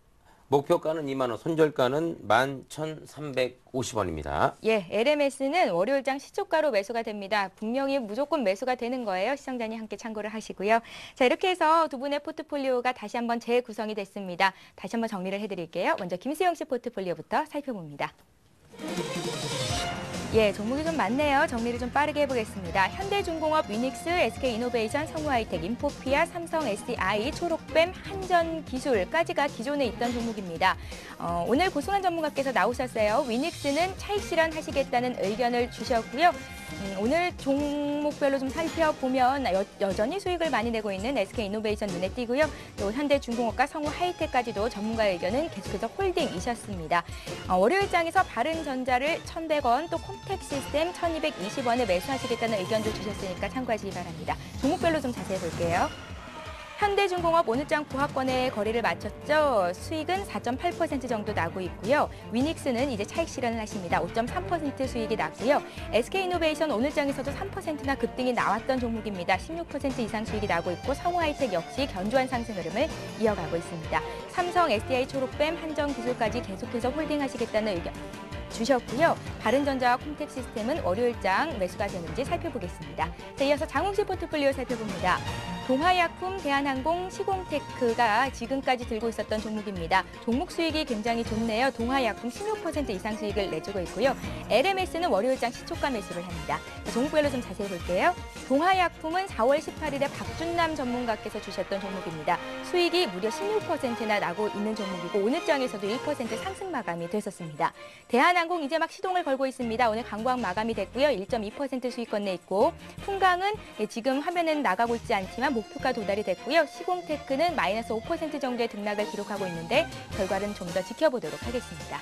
목표가는 2만 원, 손절가는 11,350원입니다.
예, LMS는 월요일장 시초가로 매수가 됩니다. 분명히 무조건 매수가 되는 거예요. 시청자님 함께 참고를 하시고요. 자, 이렇게 해서 두 분의 포트폴리오가 다시 한번 재구성이 됐습니다. 다시 한번 정리를 해드릴게요. 먼저 김수영 씨 포트폴리오부터 살펴봅니다. 예, 종목이 좀 많네요. 정리를 좀 빠르게 해보겠습니다. 현대중공업, 위닉스, SK이노베이션, 성우하이텍, 인포피아, 삼성 SDI, 초록뱀, 한전기술까지가 기존에 있던 종목입니다. 오늘 고승환 전문가께서 나오셨어요. 위닉스는 차익 실현하시겠다는 의견을 주셨고요. 오늘 종목별로 좀 살펴보면 여전히 수익을 많이 내고 있는 SK이노베이션 눈에 띄고요. 또 현대중공업과 성우하이텍까지도 전문가의 의견은 계속해서 홀딩이셨습니다. 월요일장에서 바른전자를 1,100원, 또 콤텍 시스템 1,220원에 매수하시겠다는 의견도 주셨으니까 참고하시기 바랍니다. 종목별로 좀 자세히 볼게요. 현대중공업 오늘장 부합권의 거래를 마쳤죠. 수익은 4.8% 정도 나고 있고요. 위닉스는 이제 차익 실현을 하십니다. 5.3% 수익이 났고요. SK이노베이션 오늘장에서도 3%나 급등이 나왔던 종목입니다. 16% 이상 수익이 나고 있고 성우하이텍 역시 견조한 상승 흐름을 이어가고 있습니다. 삼성, SDI, 초록뱀, 한전기술까지 계속해서 홀딩하시겠다는 의견 주셨고요. 바른전자와 콤텍 시스템은 월요일장 매수가 되는지 살펴보겠습니다. 자, 이어서 장웅씨 포트폴리오 살펴봅니다. 동화약품, 대한항공, 시공테크가 지금까지 들고 있었던 종목입니다. 종목 수익이 굉장히 좋네요. 동화약품 16% 이상 수익을 내주고 있고요. LMS는 월요일장 시초가 매수를 합니다. 자, 종목별로 좀 자세히 볼게요. 동화약품은 4월 18일에 박준남 전문가께서 주셨던 종목입니다. 수익이 무려 16%나 나고 있는 종목이고 오늘장에서도 1% 상승 마감이 됐었습니다. 대한항공 이제 막 시동을 걸고 있습니다. 오늘 강보학 마감이 됐고요. 1.2% 수익권 내 있고 풍강은 지금 화면에는 나가고 있지 않지만 목표가 도달이 됐고요. 시공테크는 마이너스 5% 정도의 등락을 기록하고 있는데 결과는 좀 더 지켜보도록 하겠습니다.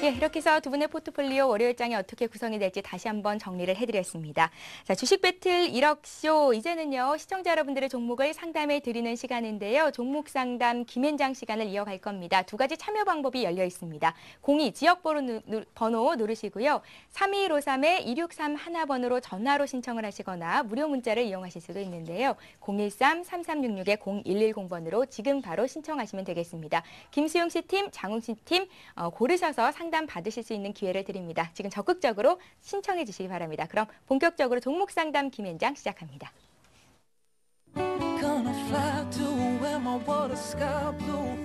예, 이렇게 해서 두 분의 포트폴리오 월요일장이 어떻게 구성이 될지 다시 한번 정리를 해드렸습니다. 자, 주식 배틀 1억쇼 이제는요 시청자 여러분들의 종목을 상담해 드리는 시간인데요. 종목 상담 김현장 시간을 이어갈 겁니다. 두 가지 참여 방법이 열려 있습니다. 02 지역번호 누르시고요. 3153-2631번으로 전화로 신청을 하시거나 무료 문자를 이용하실 수도 있는데요. 013-3366-0110번으로 지금 바로 신청하시면 되겠습니다. 김수용 씨 팀, 장웅 씨 팀 고르셔서 상담 받으실 수 있는 기회를 드립니다. 지금 적극적으로 신청해 주시기 바랍니다. 그럼 본격적으로 종목 상담 김현장 시작합니다.
Gonna fly to where my water sky blue.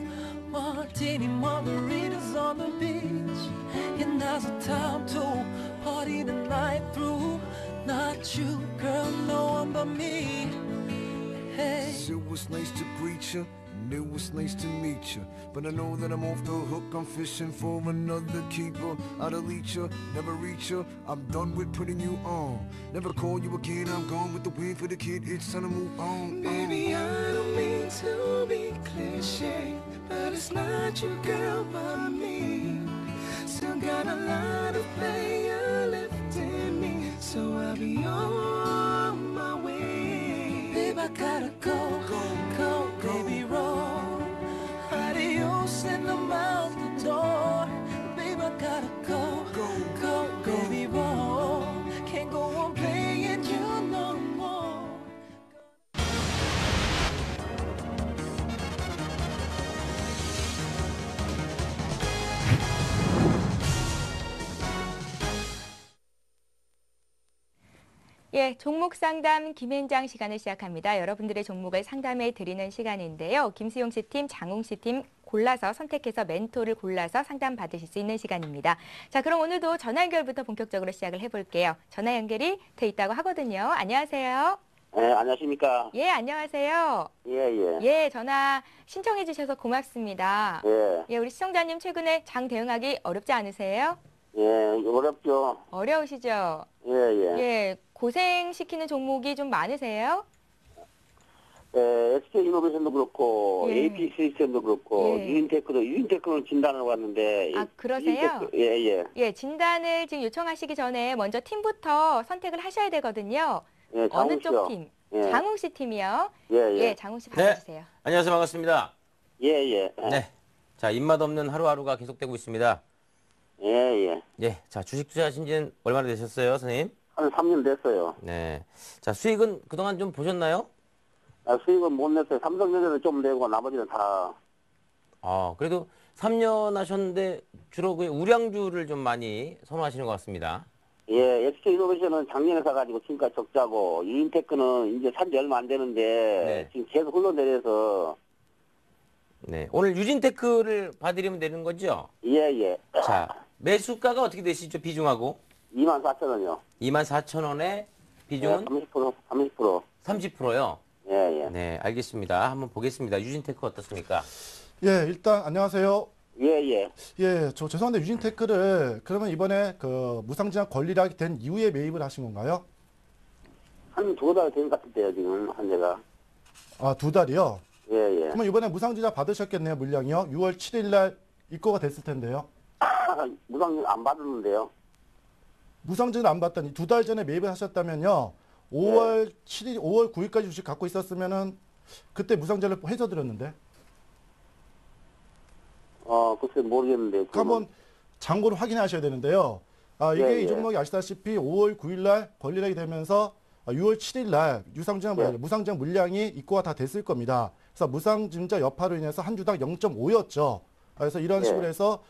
Martini margaritas on the beach. And now's the time to party the night through. Not you, girl, no one but me. Hey.
It was nice to greet you, and it was nice to meet you. But I know that I'm off the hook, I'm fishing for another keeper. I'll delete you, never reach you, I'm done with putting you on. Never call you again, I'm gone with the wind for the kid, it's time to move on.
Baby, I don't mean to be cliche, but it's not you, girl, but me. Still got a lot of fire left in me, so I'll be on my way. Babe, I gotta go, go, baby, roll. Adios and I'm out the door. Babe, I gotta go, go, baby, roll. Can't go on playing you no more.
예, 종목 상담 김현장 시간을 시작합니다. 여러분들의 종목을 상담해 드리는 시간인데요. 김수용 씨 팀, 장웅 씨 팀 골라서 선택해서 멘토를 골라서 상담 받으실 수 있는 시간입니다. 자, 그럼 오늘도 전화 연결부터 본격적으로 시작을 해볼게요. 전화 연결이 돼 있다고 하거든요. 안녕하세요.
네, 안녕하십니까.
예, 안녕하세요.
예.
예, 전화 신청해 주셔서 고맙습니다.
예.
예, 우리 시청자님 최근에 장 대응하기 어렵지 않으세요?
예, 어렵죠.
어려우시죠?
예.
예, 고생시키는 종목이 좀 많으세요?
SK 이노베이션도 그렇고,
예.
AP 시스템도 그렇고,
예.
유인테크는 진단을 왔는데.
아, 그러세요?
예.
예, 진단을 지금 요청하시기 전에 먼저 팀부터 선택을 하셔야 되거든요.
예,
어느
장훈 씨요.
쪽 팀?
예.
장웅 씨 팀이요.
예.
예, 장웅 씨 받아주세요.
안녕하세요. 반갑습니다.
예.
네. 자, 입맛 없는 하루하루가 계속되고 있습니다.
예.
예. 자, 주식 투자하신 지는 얼마나 되셨어요, 선생님?
한 3년 됐어요.
네. 자, 수익은 그동안 좀 보셨나요?
수익은 못 냈어요. 삼성전자는 좀 내고 나머지는 다.
그래도 3년 하셨는데 주로 그 우량주를 좀 많이 선호하시는 것 같습니다.
예, SK 이노베이션은 작년에 사가지고 지금까지 적자고, 유인테크는 이제 산지 얼마 안 되는데,
네.
지금 계속 흘러내려서.
네. 오늘 유진테크를 봐드리면 되는 거죠?
예.
자, 매수가가 어떻게 되시죠? 비중하고?
24,000원이요.
24,000원에 비중은
30%.
30%요.
예.
네, 알겠습니다. 한번 보겠습니다. 유진테크 어떻습니까?
예, 일단 안녕하세요.
예.
예, 저 죄송한데 유진테크를 그러면 이번에 그 무상증자 권리락이 된 이후에 매입을 하신 건가요?
한 2달 된 것 같은데요, 지금, 한제가.
아, 2달이요?
예.
그러면 이번에 무상증자 받으셨겠네요, 물량이요? 6월 7일 날 입고가 됐을 텐데요.
무상 안 받았는데요.
무상증을 안 받더니 2달 전에 매입을 하셨다면요. 5월 7일, 5월 9일까지 주식 갖고 있었으면은 그때 무상증을 해줘드렸는데.
글쎄 모르겠는데.
그 한번 장고를 확인하셔야 되는데요. 이게
예.
이 종목이 아시다시피 5월 9일 날 권리락이 되면서 6월 7일 날 무상증자 물량이 입고가 다 됐을 겁니다. 그래서 무상증자 여파로 인해서 한 주당 0.5였죠. 그래서 이런
예.
식으로 해서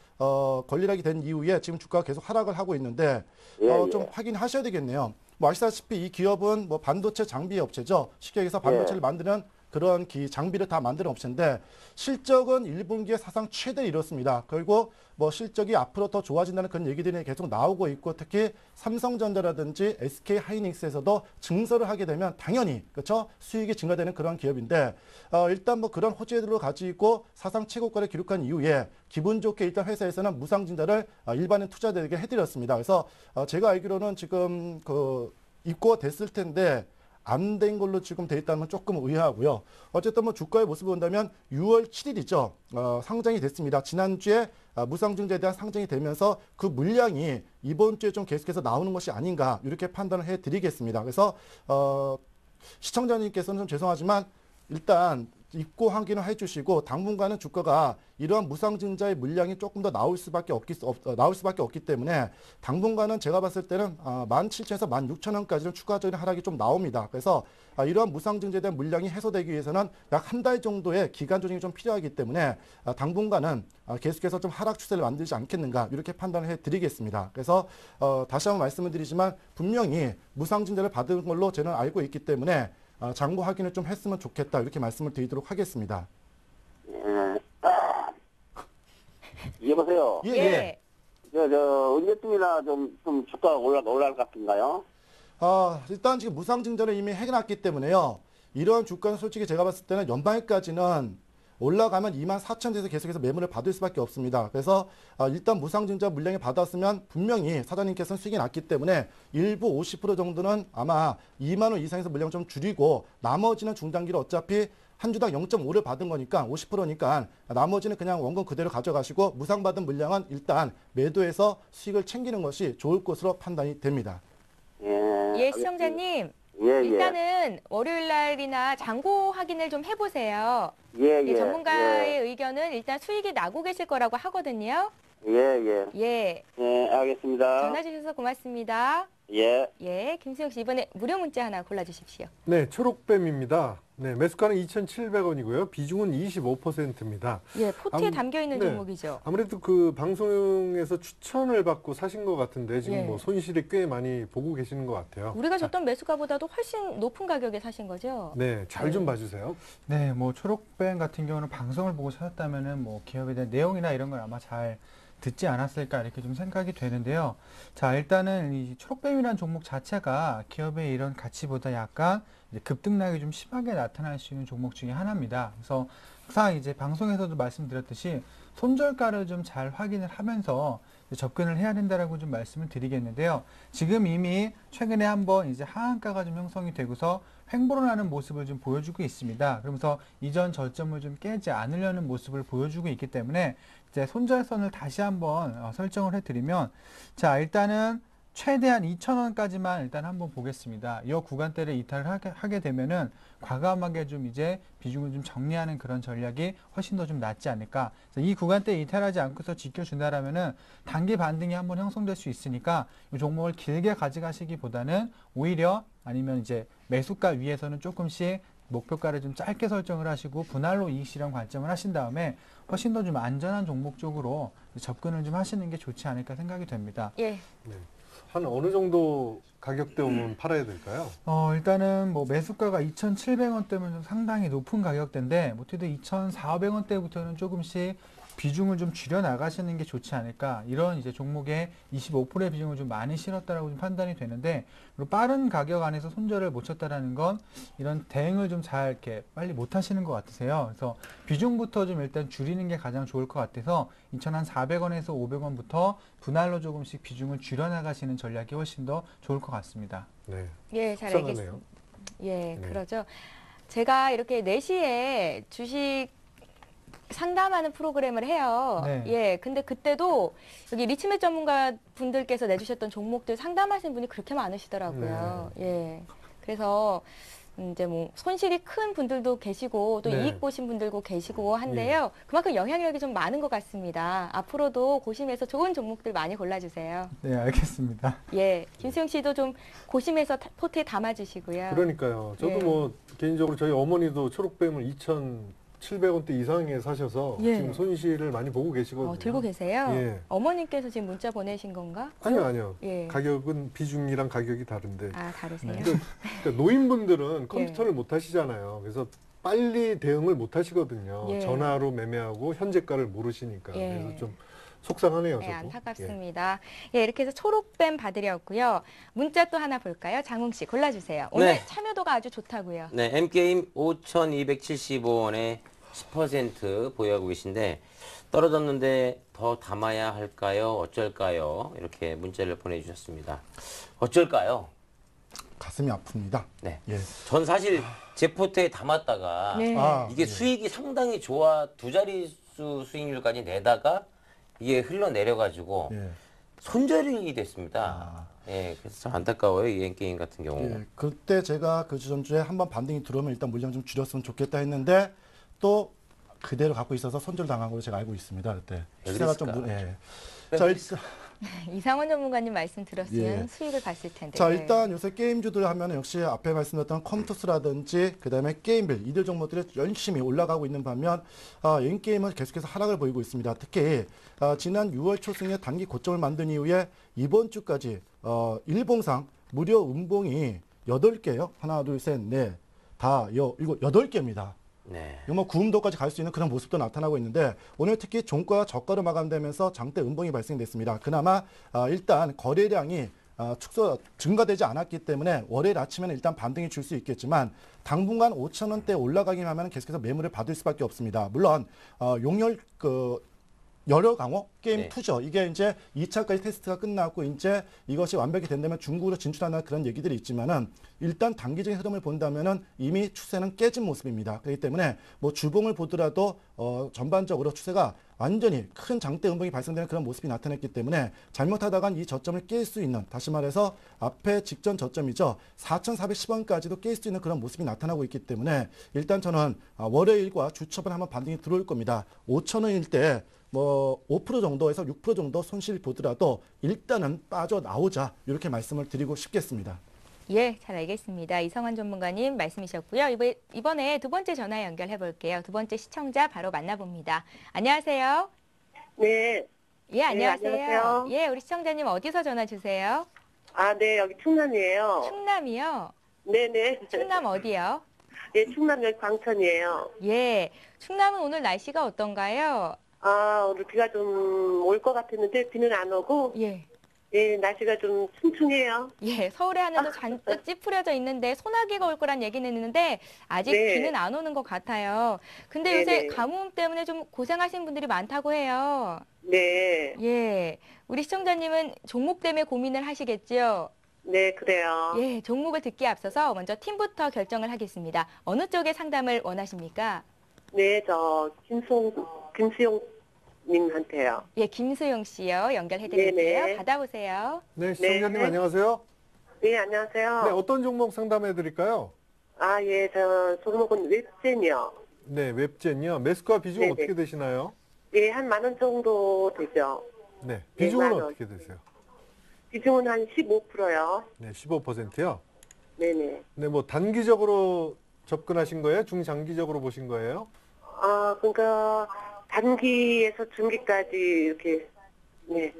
권리락이 된 이후에 지금 주가가 계속 하락을 하고 있는데 좀 확인하셔야 되겠네요. 뭐 아시다시피 이 기업은 뭐 반도체 장비 업체죠. 쉽게 얘기해서 반도체를 만드는 그런 장비를 다 만드는 업체인데 실적은 1분기에 사상 최대 이뤘습니다. 그리고 뭐 실적이 앞으로 더 좋아진다는 그런 얘기들이 계속 나오고 있고 특히 삼성전자라든지 SK 하이닉스에서도 증설을 하게 되면 당연히 그렇죠 수익이 증가되는 그런 기업인데 일단 뭐 그런 호재들을 가지고 사상 최고가를 기록한 이후에 기분 좋게 일단 회사에서는 무상증자를 일반인 투자자들에게 해드렸습니다. 그래서 제가 알기로는 지금 그 입고가 됐을 텐데 안 된 걸로 지금 돼 있다는 건 조금 의아하고요. 어쨌든 뭐 주가의 모습을 본다면 6월 7일이죠. 상장이 됐습니다. 지난주에 무상증자에 대한 상장이 되면서 그 물량이 이번 주에 좀 계속해서 나오는 것이 아닌가 이렇게 판단을 해드리겠습니다. 그래서 시청자님께서는 좀 죄송하지만 일단 입고 확인을 해주시고 당분간은 주가가 이러한 무상증자의 물량이 조금 더 나올 수밖에 없기 때문에 당분간은 제가 봤을 때는 17,000에서 16,000원까지는 추가적인 하락이 좀 나옵니다. 그래서 이러한 무상증자에 대한 물량이 해소되기 위해서는 약 한 달 정도의 기간 조정이 좀 필요하기 때문에 당분간은 계속해서 좀 하락 추세를 만들지 않겠는가 이렇게 판단을 해드리겠습니다. 그래서 다시 한번 말씀을 드리지만 분명히 무상증자를 받은 걸로 저는 알고 있기 때문에 장고 확인을 좀 했으면 좋겠다 이렇게 말씀을 드리도록 하겠습니다.
여보세요.
예.
언제쯤이나 좀 주가가 올라갈 것 같은가요?
일단 지금 무상증자를 이미 해놨기 때문에요. 이러한 주가는 솔직히 제가 봤을 때는 연말까지는 올라가면 24,000대에서 계속해서 매물을 받을 수밖에 없습니다. 그래서 일단 무상증자 물량이 받았으면 분명히 사장님께서는 수익이 났기 때문에 일부 50% 정도는 아마 2만 원 이상에서 물량을 좀 줄이고 나머지는 중단기로 어차피 한 주당 0.5를 받은 거니까 50%니까 나머지는 그냥 원금 그대로 가져가시고 무상받은 물량은 일단 매도해서 수익을 챙기는 것이 좋을 것으로 판단이 됩니다.
예, 시청자님. 일단은 월요일 날이나 장고 확인을 좀 해보세요. 전문가의 의견은 일단 수익이 나고 계실 거라고 하거든요. 예,
알겠습니다.
전화 주셔서 고맙습니다.
예.
예, 김수영 씨 이번에 무료 문자 하나 골라주십시오.
네, 초록뱀입니다. 네, 매수가는 2,700원이고요. 비중은 25%입니다.
예, 포트에 담겨 있는
네.
종목이죠.
아무래도 그 방송에서 추천을 받고 사신 것 같은데 지금
예.
뭐 손실이 꽤 많이 보고 계시는 것 같아요.
우리가 줬던 매수가보다도 훨씬 높은 가격에 사신 거죠?
네, 잘 좀 봐주세요.
네, 뭐 초록뱀 같은 경우는 방송을 보고 찾았다면은 뭐 기업에 대한 내용이나 이런 걸 아마 잘 듣지 않았을까 이렇게 좀 생각이 되는데요. 자, 일단은 이 초록뱀이라는 종목 자체가 기업의 이런 가치보다 약간 이제 급등락이 좀 심하게 나타날 수 있는 종목 중에 하나입니다. 그래서 항상 이제 방송에서도 말씀드렸듯이 손절가를 좀 잘 확인을 하면서 접근을 해야 된다라고 좀 말씀을 드리겠는데요. 지금 이미 최근에 한번 이제 하한가가 좀 형성이 되고서 횡보론하는 모습을 좀 보여주고 있습니다. 그러면서 이전 저점을 좀 깨지 않으려는 모습을 보여주고 있기 때문에 이제 손절선을 다시 한번 설정을 해드리면, 자, 일단은 최대한 2,000원까지만 일단 한번 보겠습니다. 이 구간대를 이탈을 하게 되면은 과감하게 좀 이제 비중을 좀 정리하는 그런 전략이 훨씬 더 좀 낫지 않을까. 그래서 이 구간대 이탈하지 않고서 지켜준다라면은 단기 반등이 한번 형성될 수 있으니까 이 종목을 길게 가져가시기보다는 오히려 아니면 이제 매수가 위에서는 조금씩 목표가를 좀 짧게 설정을 하시고 분할로 이익 실현 관점을 하신 다음에 훨씬 더 좀 안전한 종목 쪽으로 접근을 좀 하시는 게 좋지 않을까 생각이 됩니다.
예.
네. 한 어느 정도 가격대 오면 팔아야 될까요?
일단은 뭐 매수가가 2,700원대면 좀 상당히 높은 가격대인데, 못해도 2,400원대부터는 조금씩 비중을 좀 줄여 나가시는 게 좋지 않을까. 이런 이제 종목에 25%의 비중을 좀 많이 실었다라고 좀 판단이 되는데, 그리고 빠른 가격 안에서 손절을 못 쳤다라는 건 이런 대응을 좀 잘 이렇게 빨리 못 하시는 것 같으세요. 그래서 비중부터 좀 일단 줄이는 게 가장 좋을 것 같아서 2,400원에서 500원부터 분할로 조금씩 비중을 줄여 나가시는 전략이 훨씬 더 좋을 것 같습니다.
네.
예, 잘
속상하네요.
알겠습니다. 예,
네.
그러죠. 제가 이렇게 4시에 주식 상담하는 프로그램을 해요.
네.
예, 근데 그때도 여기 리치맥 전문가 분들께서 내주셨던 종목들 상담하신 분이 그렇게 많으시더라고요. 예. 그래서 이제 뭐 손실이 큰 분들도 계시고 또
네.
이익 보신 분들도 계시고 한데요. 그만큼 영향력이 좀 많은 것 같습니다. 앞으로도 고심해서 좋은 종목들 많이 골라주세요.
네, 알겠습니다.
예, 김수영 씨도 좀 고심해서 포트에 담아주시고요.
그러니까요. 저도
예.
뭐 개인적으로 저희 어머니도 초록뱀을 2,700원대 이상에 사셔서
예.
지금 손실을 많이 보고 계시거든요.
들고 계세요?
예.
어머님께서 지금 문자 보내신 건가?
아니요.
예.
가격은 비중이랑 가격이 다른데.
아, 다르세요?
근데 그러니까 노인분들은 컴퓨터를 못 하시잖아요. 그래서 빨리 대응을 못 하시거든요.
예.
전화로 매매하고 현재가를 모르시니까.
예.
그래서 좀 속상하네요.
네,
저도.
안타깝습니다. 예, 이렇게 해서 초록뱀 봐드렸고요. 문자 또 하나 볼까요? 장웅 씨 골라주세요. 오늘
네.
참여도가 아주 좋다고요.
네, M게임 5,275원에 10% 보유하고 계신데 떨어졌는데 더 담아야 할까요? 어쩔까요? 이렇게 문자를 보내주셨습니다. 어쩔까요?
가슴이 아픕니다.
네.
예.
전 사실 제 포트에 담았다가
네.
이게 수익이 상당히 좋아 두 자릿수 수익률까지 내다가 이게 흘러내려가지고
예.
손절이 됐습니다. 예, 그래서 참 안타까워요. 이 N게임 같은 경우.
예, 그때 제가 그 전주에 한번 반등이 들어오면 일단 물량 좀 줄였으면 좋겠다 했는데 또 그대로 갖고 있어서 손절 당한 걸로 제가 알고 있습니다. 그때
왜
시세가 좀
그랬을까?
예. 자, 일단
이상원 전문가님 말씀 들었으면
예.
수익을 봤을 텐데.
자, 일단 요새 게임주들 하면 역시 앞에 말씀드렸던 컴투스라든지 그다음에 게임빌 이들 종목들이 열심히 올라가고 있는 반면 N게임은 계속해서 하락을 보이고 있습니다. 특히 지난 6월 초승에 단기 고점을 만든 이후에 이번 주까지 일봉상 무료 음봉이 8개요. 하나, 둘, 셋, 넷, 다, 이거 8개입니다.
네.
이거 뭐 구음도까지 갈 수 있는 그런 모습도 나타나고 있는데 오늘 특히 종가와 저가로 마감되면서 장대 음봉이 발생됐습니다. 그나마 일단 거래량이 증가되지 않았기 때문에 월요일 아침에는 일단 반등이 줄 수 있겠지만 당분간 5,000원대 올라가기만 하면 계속해서 매물을 받을 수밖에 없습니다. 물론 용열 여러 강호 게임
네.
투죠. 이게 이제 2차까지 테스트가 끝났고 이제 이것이 완벽히 된다면 중국으로 진출하는 그런 얘기들이 있지만은 일단 단기적인 흐름을 본다면은 이미 추세는 깨진 모습입니다. 그렇기 때문에 뭐 주봉을 보더라도 전반적으로 추세가 완전히 큰 장대 음봉이 발생되는 그런 모습이 나타났기 때문에 잘못하다간 이 저점을 깰 수 있는, 다시 말해서 앞에 직전 저점이죠. 4,410원까지도 깰 수 있는 그런 모습이 나타나고 있기 때문에 일단 저는 월요일과 주초반에 한번 반등이 들어올 겁니다. 5,000원일 때 뭐 5% 정도 정도에서 6% 정도 손실 보더라도 일단은 빠져나오자 이렇게 말씀을 드리고 싶겠습니다.
예, 잘 알겠습니다. 이성환 전문가님 말씀이셨고요. 이번에 두 번째 전화 연결해 볼게요. 두 번째 시청자 바로 만나봅니다. 안녕하세요.
네.
예, 안녕하세요.
안녕하세요.
예, 우리 시청자님 어디서 전화 주세요?
아, 네, 여기 충남이에요.
충남이요?
네네.
충남 어디요?
예, 충남 여기 광천이에요.
예, 충남은 오늘 날씨가 어떤가요?
아, 오늘 비가 좀 올 것 같았는데 비는 안 오고,
예.
예, 날씨가 좀 퉁퉁해요.
예, 서울의 하늘도 잔뜩 찌푸려져 있는데 소나기가 올 거란 얘기는 있는데 아직
네.
비는 안 오는 것 같아요. 근데
네,
요새
네.
가뭄 때문에 좀 고생하시는 분들이 많다고 해요.
네.
예, 우리 시청자님은 종목 때문에 고민을 하시겠죠?
네, 그래요.
예, 종목을 듣기에 앞서서 먼저 팀부터 결정을 하겠습니다. 어느 쪽에 상담을 원하십니까?
네, 저 김수용 님한테요.
예, 김수용 씨요. 연결해드릴게요.
네네.
받아보세요.
네, 시청자님
네.
안녕하세요.
네, 안녕하세요.
네, 어떤 종목 상담해 드릴까요?
아, 예, 저 종목은 웹젠이요.
네, 웹젠이요. 매수가 비중
네네.
어떻게 되시나요?
예, 한 10,000원 정도 되죠.
네, 비중은
10,000원.
어떻게 되세요?
비중은 한 15%요.
네, 15%요.
네네.
네, 뭐 단기적으로 접근하신 거예요? 중장기적으로 보신 거예요?
아, 그러니까 단기에서 중기까지 이렇게 네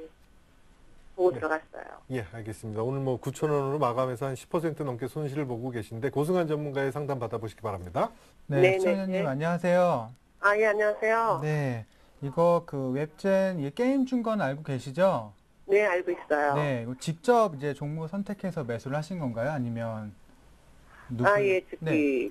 보고
네.
들어갔어요.
예, 알겠습니다. 오늘 뭐 9,000원으로 마감해서 한 10% 넘게 손실을 보고 계신데 고승환 전문가의 상담 받아보시기 바랍니다.
네,
네네.
시청자님 안녕하세요.
아, 예, 안녕하세요.
네, 이거 그 웹젠 이 게임 준 건 알고 계시죠?
네, 알고 있어요.
네, 이거 직접 이제 종목 선택해서 매수를 하신 건가요? 아니면 누구?
아, 예,
네,
저기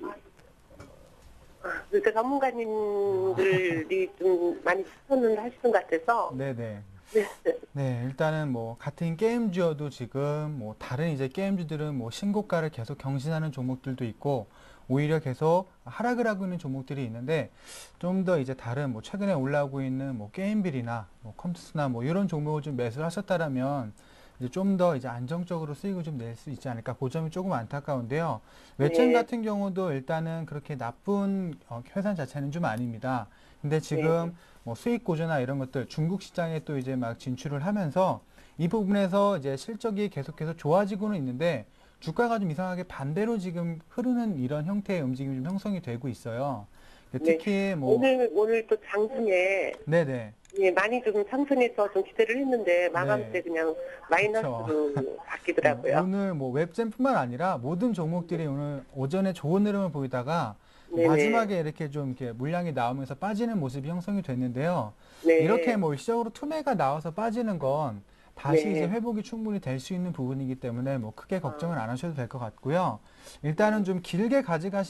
그러니까 전문가님들이 좀 많이 추천을 하시는 것 같아서
네, 네.
네.
네, 일단은 뭐 같은 게임주여도 지금 뭐 다른 이제 게임주들은 뭐 신고가를 계속 경신하는 종목들도 있고 오히려 계속 하락을 하고 있는 종목들이 있는데 좀 더 이제 다른 뭐 최근에 올라오고 있는 뭐 게임빌이나 뭐 컴투스나 뭐 이런 종목을 좀 매수를 하셨다라면 이제 좀 더 이제 안정적으로 수익을 좀 낼 수 있지 않을까. 그 점이 조금 안타까운데요. 웹젠
네.
같은 경우도 일단은 그렇게 나쁜 회사 자체는 좀 아닙니다. 근데 지금
네.
뭐 수익 고조나 이런 것들 중국 시장에 또 이제 막 진출을 하면서 이 부분에서 이제 실적이 계속해서 좋아지고는 있는데 주가가 좀 이상하게 반대로 지금 흐르는 이런 형태의 움직임이 좀 형성이 되고 있어요. 특히 뭐
오늘 또 장중에
네네.
예, 많이 좀 상승해서 좀 기대를 했는데 마감
네.
때 그냥 마이너스로 바뀌더라고요.
오늘 뭐 웹젠뿐만 아니라 모든 종목들이 오늘 오전에 좋은 흐름을 보이다가
네네.
마지막에 이렇게 좀 이렇게 물량이 나오면서 빠지는 모습이 형성이 됐는데요.
네.
이렇게 뭐 일시적으로 투매가 나와서 빠지는 건 다시
네.
이제 회복이 충분히 될 수 있는 부분이기 때문에 뭐 크게 걱정을 안 하셔도 될 것 같고요. 일단은 좀 길게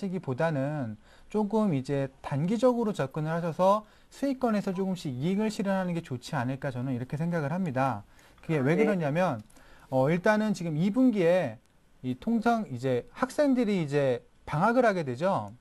가져가시기보다는 조금 이제 단기적으로 접근을 하셔서 수익권에서 조금씩 이익을 실현하는 게 좋지 않을까 저는 이렇게 생각을 합니다. 그게 왜
네.
그러냐면 일단은 지금 2분기에 이 통상 이제 학생들이 이제 방학을 하게 되죠.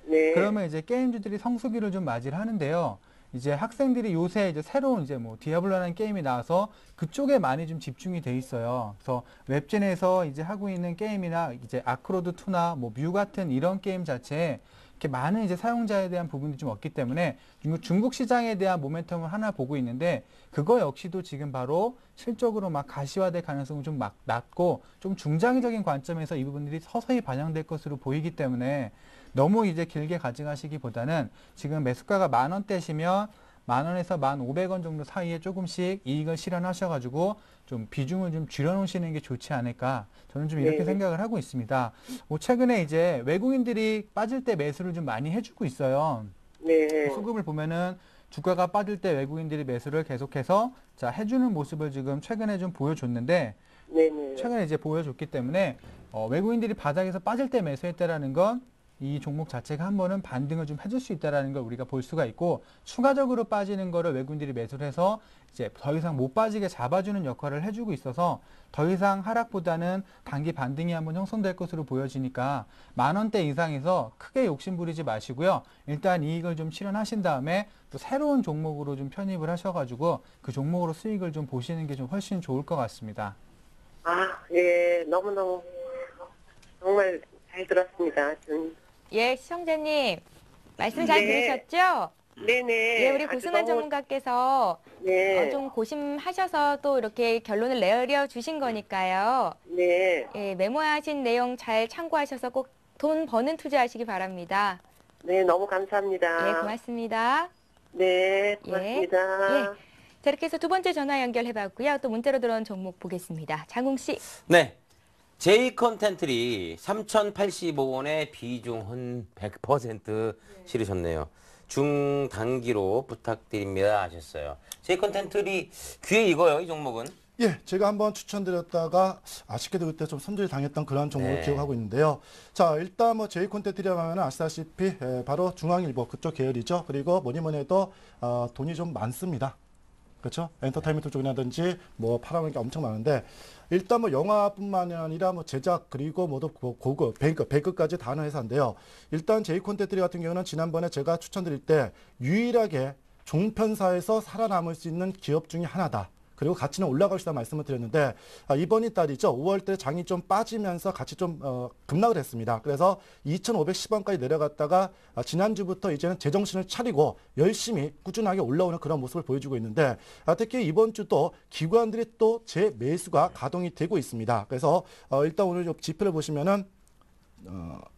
네.
그러면 이제 게임주들이 성수기를 좀 맞이를 하는데요. 이제 학생들이 요새 이제 새로운 이제 뭐 디아블로라는 게임이 나와서 그쪽에 많이 좀 집중이 돼 있어요. 그래서 웹진에서 이제 하고 있는 게임이나 이제 아크로드 2나 뭐 뮤 같은 이런 게임 자체에 이렇게 많은 이제 사용자에 대한 부분이 좀 없기 때문에 중국 시장에 대한 모멘텀을 하나 보고 있는데 그거 역시도 지금 바로 실적으로 막 가시화될 가능성은 좀 막 낮고 좀 중장기적인 관점에서 이 부분들이 서서히 반영될 것으로 보이기 때문에 너무 이제 길게 가져가시기보다는 지금 매수가가 10,000원대시면 10,000원에서 1,500원 정도 사이에 조금씩 이익을 실현하셔가지고 좀 비중을 좀 줄여놓으시는 게 좋지 않을까 저는 좀 이렇게
네.
생각을 하고 있습니다. 뭐 최근에 이제 외국인들이 빠질 때 매수를 좀 많이 해주고 있어요.
네.
수급을 보면은 주가가 빠질 때 외국인들이 매수를 계속해서 자 해주는 모습을 지금 최근에 좀 보여줬는데
네네.
최근에 이제 보여줬기 때문에 외국인들이 바닥에서 빠질 때 매수했다라는 건 이 종목 자체가 한 번은 반등을 좀 해줄 수 있다라는 걸 우리가 볼 수가 있고 추가적으로 빠지는 거를 외국인들이 매수를 해서 이제 더 이상 못 빠지게 잡아주는 역할을 해주고 있어서 더 이상 하락보다는 단기 반등이 한번 형성될 것으로 보여지니까 10,000원대 이상에서 크게 욕심 부리지 마시고요. 일단 이익을 좀 실현하신 다음에 또 새로운 종목으로 좀 편입을 하셔가지고 그 종목으로 수익을 좀 보시는 게 좀 훨씬 좋을 것 같습니다.
아, 예, 너무너무 정말 잘 들었습니다.
예, 시청자님 말씀 잘
네.
들으셨죠?
네네.
예, 우리
아주
고승환
너무-
전문가께서
네.
좀 고심하셔서 또 이렇게 결론을 내려주신 거니까요.
네.
예, 메모하신 내용 잘 참고하셔서 꼭 돈 버는 투자하시기 바랍니다.
네, 너무
예,
감사합니다.
고맙습니다.
네, 고맙습니다.
예. 자, 이렇게 해서 두 번째 전화 연결해봤고요. 또 문자로 들어온 종목 보겠습니다. 장웅 씨.
네. J 컨텐트리 3,085원에 비중은 100% 실으셨네요. 중단기로 부탁드립니다 하셨어요. J 컨텐트리 귀에 익어요, 이 종목은.
예, 제가 한번 추천드렸다가 아쉽게도 그때 좀 손질 당했던 그런 종목을
네.
기억하고 있는데요. 자, 일단 뭐 제이 콘텐츠라고 하면 아시다시피 바로 중앙일보 그쪽 계열이죠. 그리고 뭐니 해도 돈이 좀 많습니다. 그렇죠? 엔터테인먼트 쪽이라든지 뭐 팔아먹는 게 엄청 많은데 일단 뭐 영화뿐만이 아니라 뭐 제작 그리고 모두 고급, 배급까지 다 하는 회사인데요. 일단 제이 콘텐츠 같은 경우는 지난번에 제가 추천드릴 때 유일하게 종편사에서 살아남을 수 있는 기업 중에 하나다. 그리고 가치는 올라갈 수 있다는 말씀을 드렸는데 이번 달이죠. 5월 때 장이 좀 빠지면서 같이 좀 급락을 했습니다. 그래서 2,510원까지 내려갔다가 지난주부터 이제는 제정신을 차리고 열심히 꾸준하게 올라오는 그런 모습을 보여주고 있는데 특히 이번 주도 기관들이 또 재매수가 가동이 되고 있습니다. 그래서 일단 오늘 좀 지표를 보시면은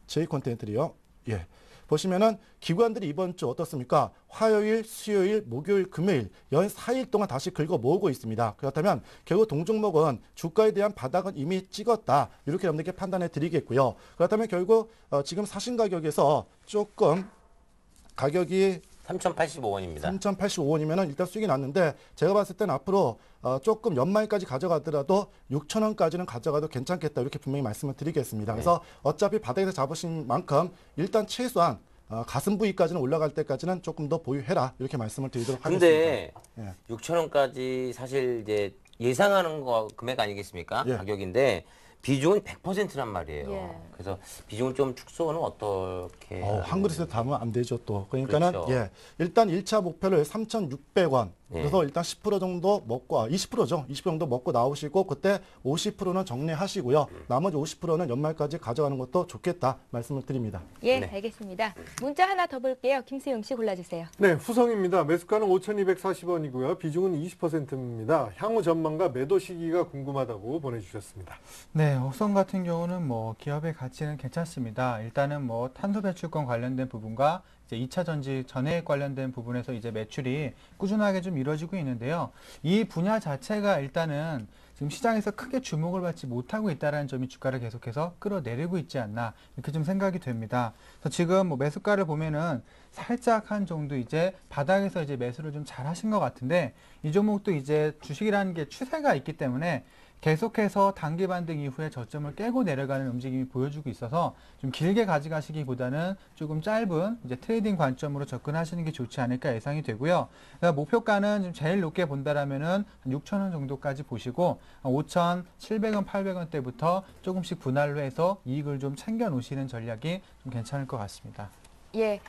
제이 콘텐츠요. 예. 보시면은 기관들이 이번 주 어떻습니까? 화요일, 수요일, 목요일, 금요일 연 4일 동안 다시 긁어 모으고 있습니다. 그렇다면 결국 동종목은 주가에 대한 바닥은 이미 찍었다. 이렇게 여러분들께 판단해 드리겠고요. 그렇다면 결국 지금 사신 가격에서 조금 가격이
3,085원입니다.
3,085원이면 일단 수익이 났는데 제가 봤을 때는 앞으로 조금 연말까지 가져가더라도 6,000원까지는 가져가도 괜찮겠다 이렇게 분명히 말씀을 드리겠습니다. 그래서 어차피 바닥에서 잡으신 만큼 일단 최소한 가슴 부위까지는 올라갈 때까지는 조금 더 보유해라 이렇게 말씀을 드리도록
근데
하겠습니다.
6,000원까지 사실 이제 예상하는 거 금액 아니겠습니까?
예.
가격인데 비중은 100%란 말이에요.
예.
그래서 비중을 좀 축소는 어떻게?
한 그릇에 담으면 안 되죠 또. 그러니까는
그렇죠.
예, 일단 1차 목표를 3,600원.
예.
그래서 일단 10% 정도 먹고 20%죠. 20% 정도 먹고 나오시고 그때 50%는 정리하시고요. 나머지 50%는 연말까지 가져가는 것도 좋겠다 말씀을 드립니다.
예,
네.
알겠습니다. 문자 하나 더 볼게요. 김수영 씨 골라주세요.
네, 후성입니다. 매수가는 5,240원이고요. 비중은 20%입니다. 향후 전망과 매도 시기가 궁금하다고 보내주셨습니다.
네, 호성 같은 경우는 뭐 기업의 가치는 괜찮습니다. 일단은 뭐 탄소 배출권 관련된 부분과 이제 2차 전지 전해액 관련된 부분에서 이제 매출이 꾸준하게 좀 이루어지고 있는데요. 이 분야 자체가 일단은 지금 시장에서 크게 주목을 받지 못하고 있다는 점이 주가를 계속해서 끌어내리고 있지 않나 이렇게 좀 생각이 됩니다. 그래서 지금 뭐 매수가를 보면은 살짝 한 정도 이제 바닥에서 이제 매수를 좀 잘 하신 것 같은데 이 종목도 이제 주식이라는 게 추세가 있기 때문에 계속해서 단기 반등 이후에 저점을 깨고 내려가는 움직임이 보여주고 있어서 좀 길게 가져가시기보다는 조금 짧은 이제 트레이딩 관점으로 접근하시는 게 좋지 않을까 예상이 되고요. 목표가는 좀 제일 높게 본다라면은 6,000원 정도까지 보시고 5,700원, 800원대부터 조금씩 분할로 해서 이익을 좀 챙겨 놓으시는 전략이 좀 괜찮을 것 같습니다.
예.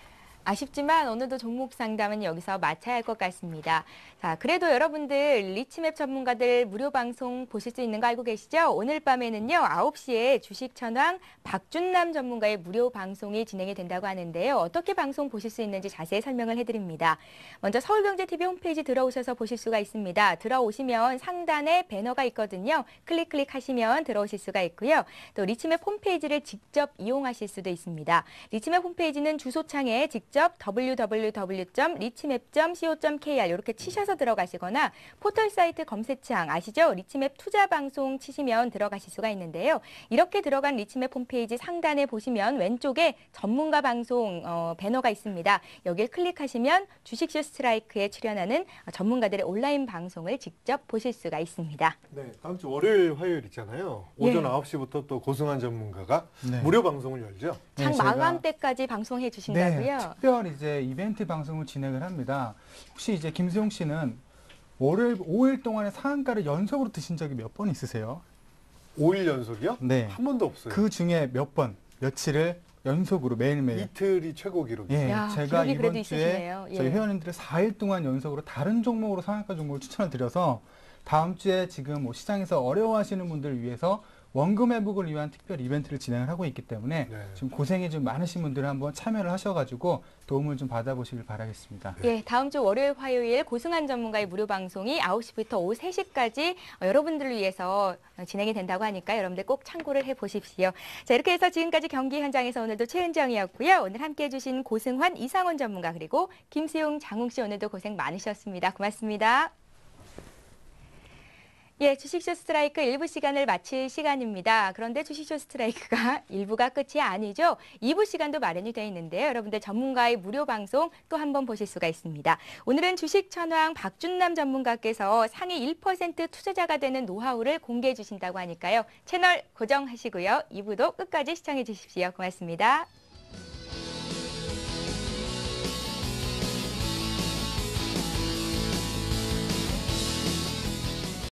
아쉽지만 오늘도 종목 상담은 여기서 마쳐야 할 것 같습니다. 자, 그래도 여러분들 리치맵 전문가들 무료 방송 보실 수 있는 거 알고 계시죠? 오늘 밤에는요, 9시에 주식천왕 박준남 전문가의 무료 방송이 진행이 된다고 하는데요. 어떻게 방송 보실 수 있는지 자세히 설명을 해드립니다. 먼저 서울경제TV 홈페이지 들어오셔서 보실 수가 있습니다. 들어오시면 상단에 배너가 있거든요. 클릭하시면 들어오실 수가 있고요. 또 리치맵 홈페이지를 직접 이용하실 수도 있습니다. 리치맵 홈페이지는 주소창에 직접 www.리치맵.co.kr 이렇게 치셔서 들어가시거나 포털 사이트 검색창 아시죠? 리치맵 투자 방송 치시면 들어가실 수가 있는데요. 이렇게 들어간 리치맵 홈페이지 상단에 보시면 왼쪽에 전문가 방송 배너가 있습니다. 여기를 클릭하시면 주식쇼 스트라이크에 출연하는 전문가들의 온라인 방송을 직접 보실 수가 있습니다.
네, 다음 주 월요일, 화요일 있잖아요. 오전
예.
9시부터 또 고승환 전문가가
네.
무료 방송을 열죠.
장
네, 제가-
마감 때까지 방송해 주신다고요?
특별 이제 이벤트 방송을 진행을 합니다. 혹시 이제 김수용 씨는 월요일 5일 동안에 상한가를 연속으로 드신 적이 몇 번 있으세요?
5일 연속이요?
네.
한 번도 없어요.
그 중에 몇 번, 며칠을 연속으로 매일매일.
이틀이 최고 기록이에요.
예,
야,
제가
기록이 그래도
이번 주에
있으시네요. 예.
저희 회원님들의 4일 동안 연속으로 다른 종목으로 상한가 종목을 추천을 드려서 다음 주에 지금 뭐 시장에서 어려워하시는 분들을 위해서 원금 회복을 위한 특별 이벤트를 진행을 하고 있기 때문에
네.
지금 고생이 좀 많으신 분들은 한번 참여를 하셔가지고 도움을 좀 받아보시길 바라겠습니다.
예, 다음 주 월요일, 화요일 고승한 전문가의 무료 방송이 9시부터 오후 3시까지 여러분들을 위해서 진행이 된다고 하니까 여러분들 꼭 참고를 해보십시오. 자, 이렇게 해서 지금까지 경기 현장에서 오늘도 최은정이었고요. 오늘 함께해 주신 고승환, 이상원 전문가 그리고 김수용, 장웅 씨 오늘도 고생 많으셨습니다. 고맙습니다. 예, 주식쇼 스트라이크 1부 시간을 마칠 시간입니다. 그런데 주식쇼 스트라이크가 1부가 끝이 아니죠. 2부 시간도 마련이 되어 있는데요. 여러분들 전문가의 무료 방송 또 한 번 보실 수가 있습니다. 오늘은 주식천왕 박준남 전문가께서 상위 1% 투자자가 되는 노하우를 공개해 주신다고 하니까요. 채널 고정하시고요. 2부도 끝까지 시청해 주십시오. 고맙습니다.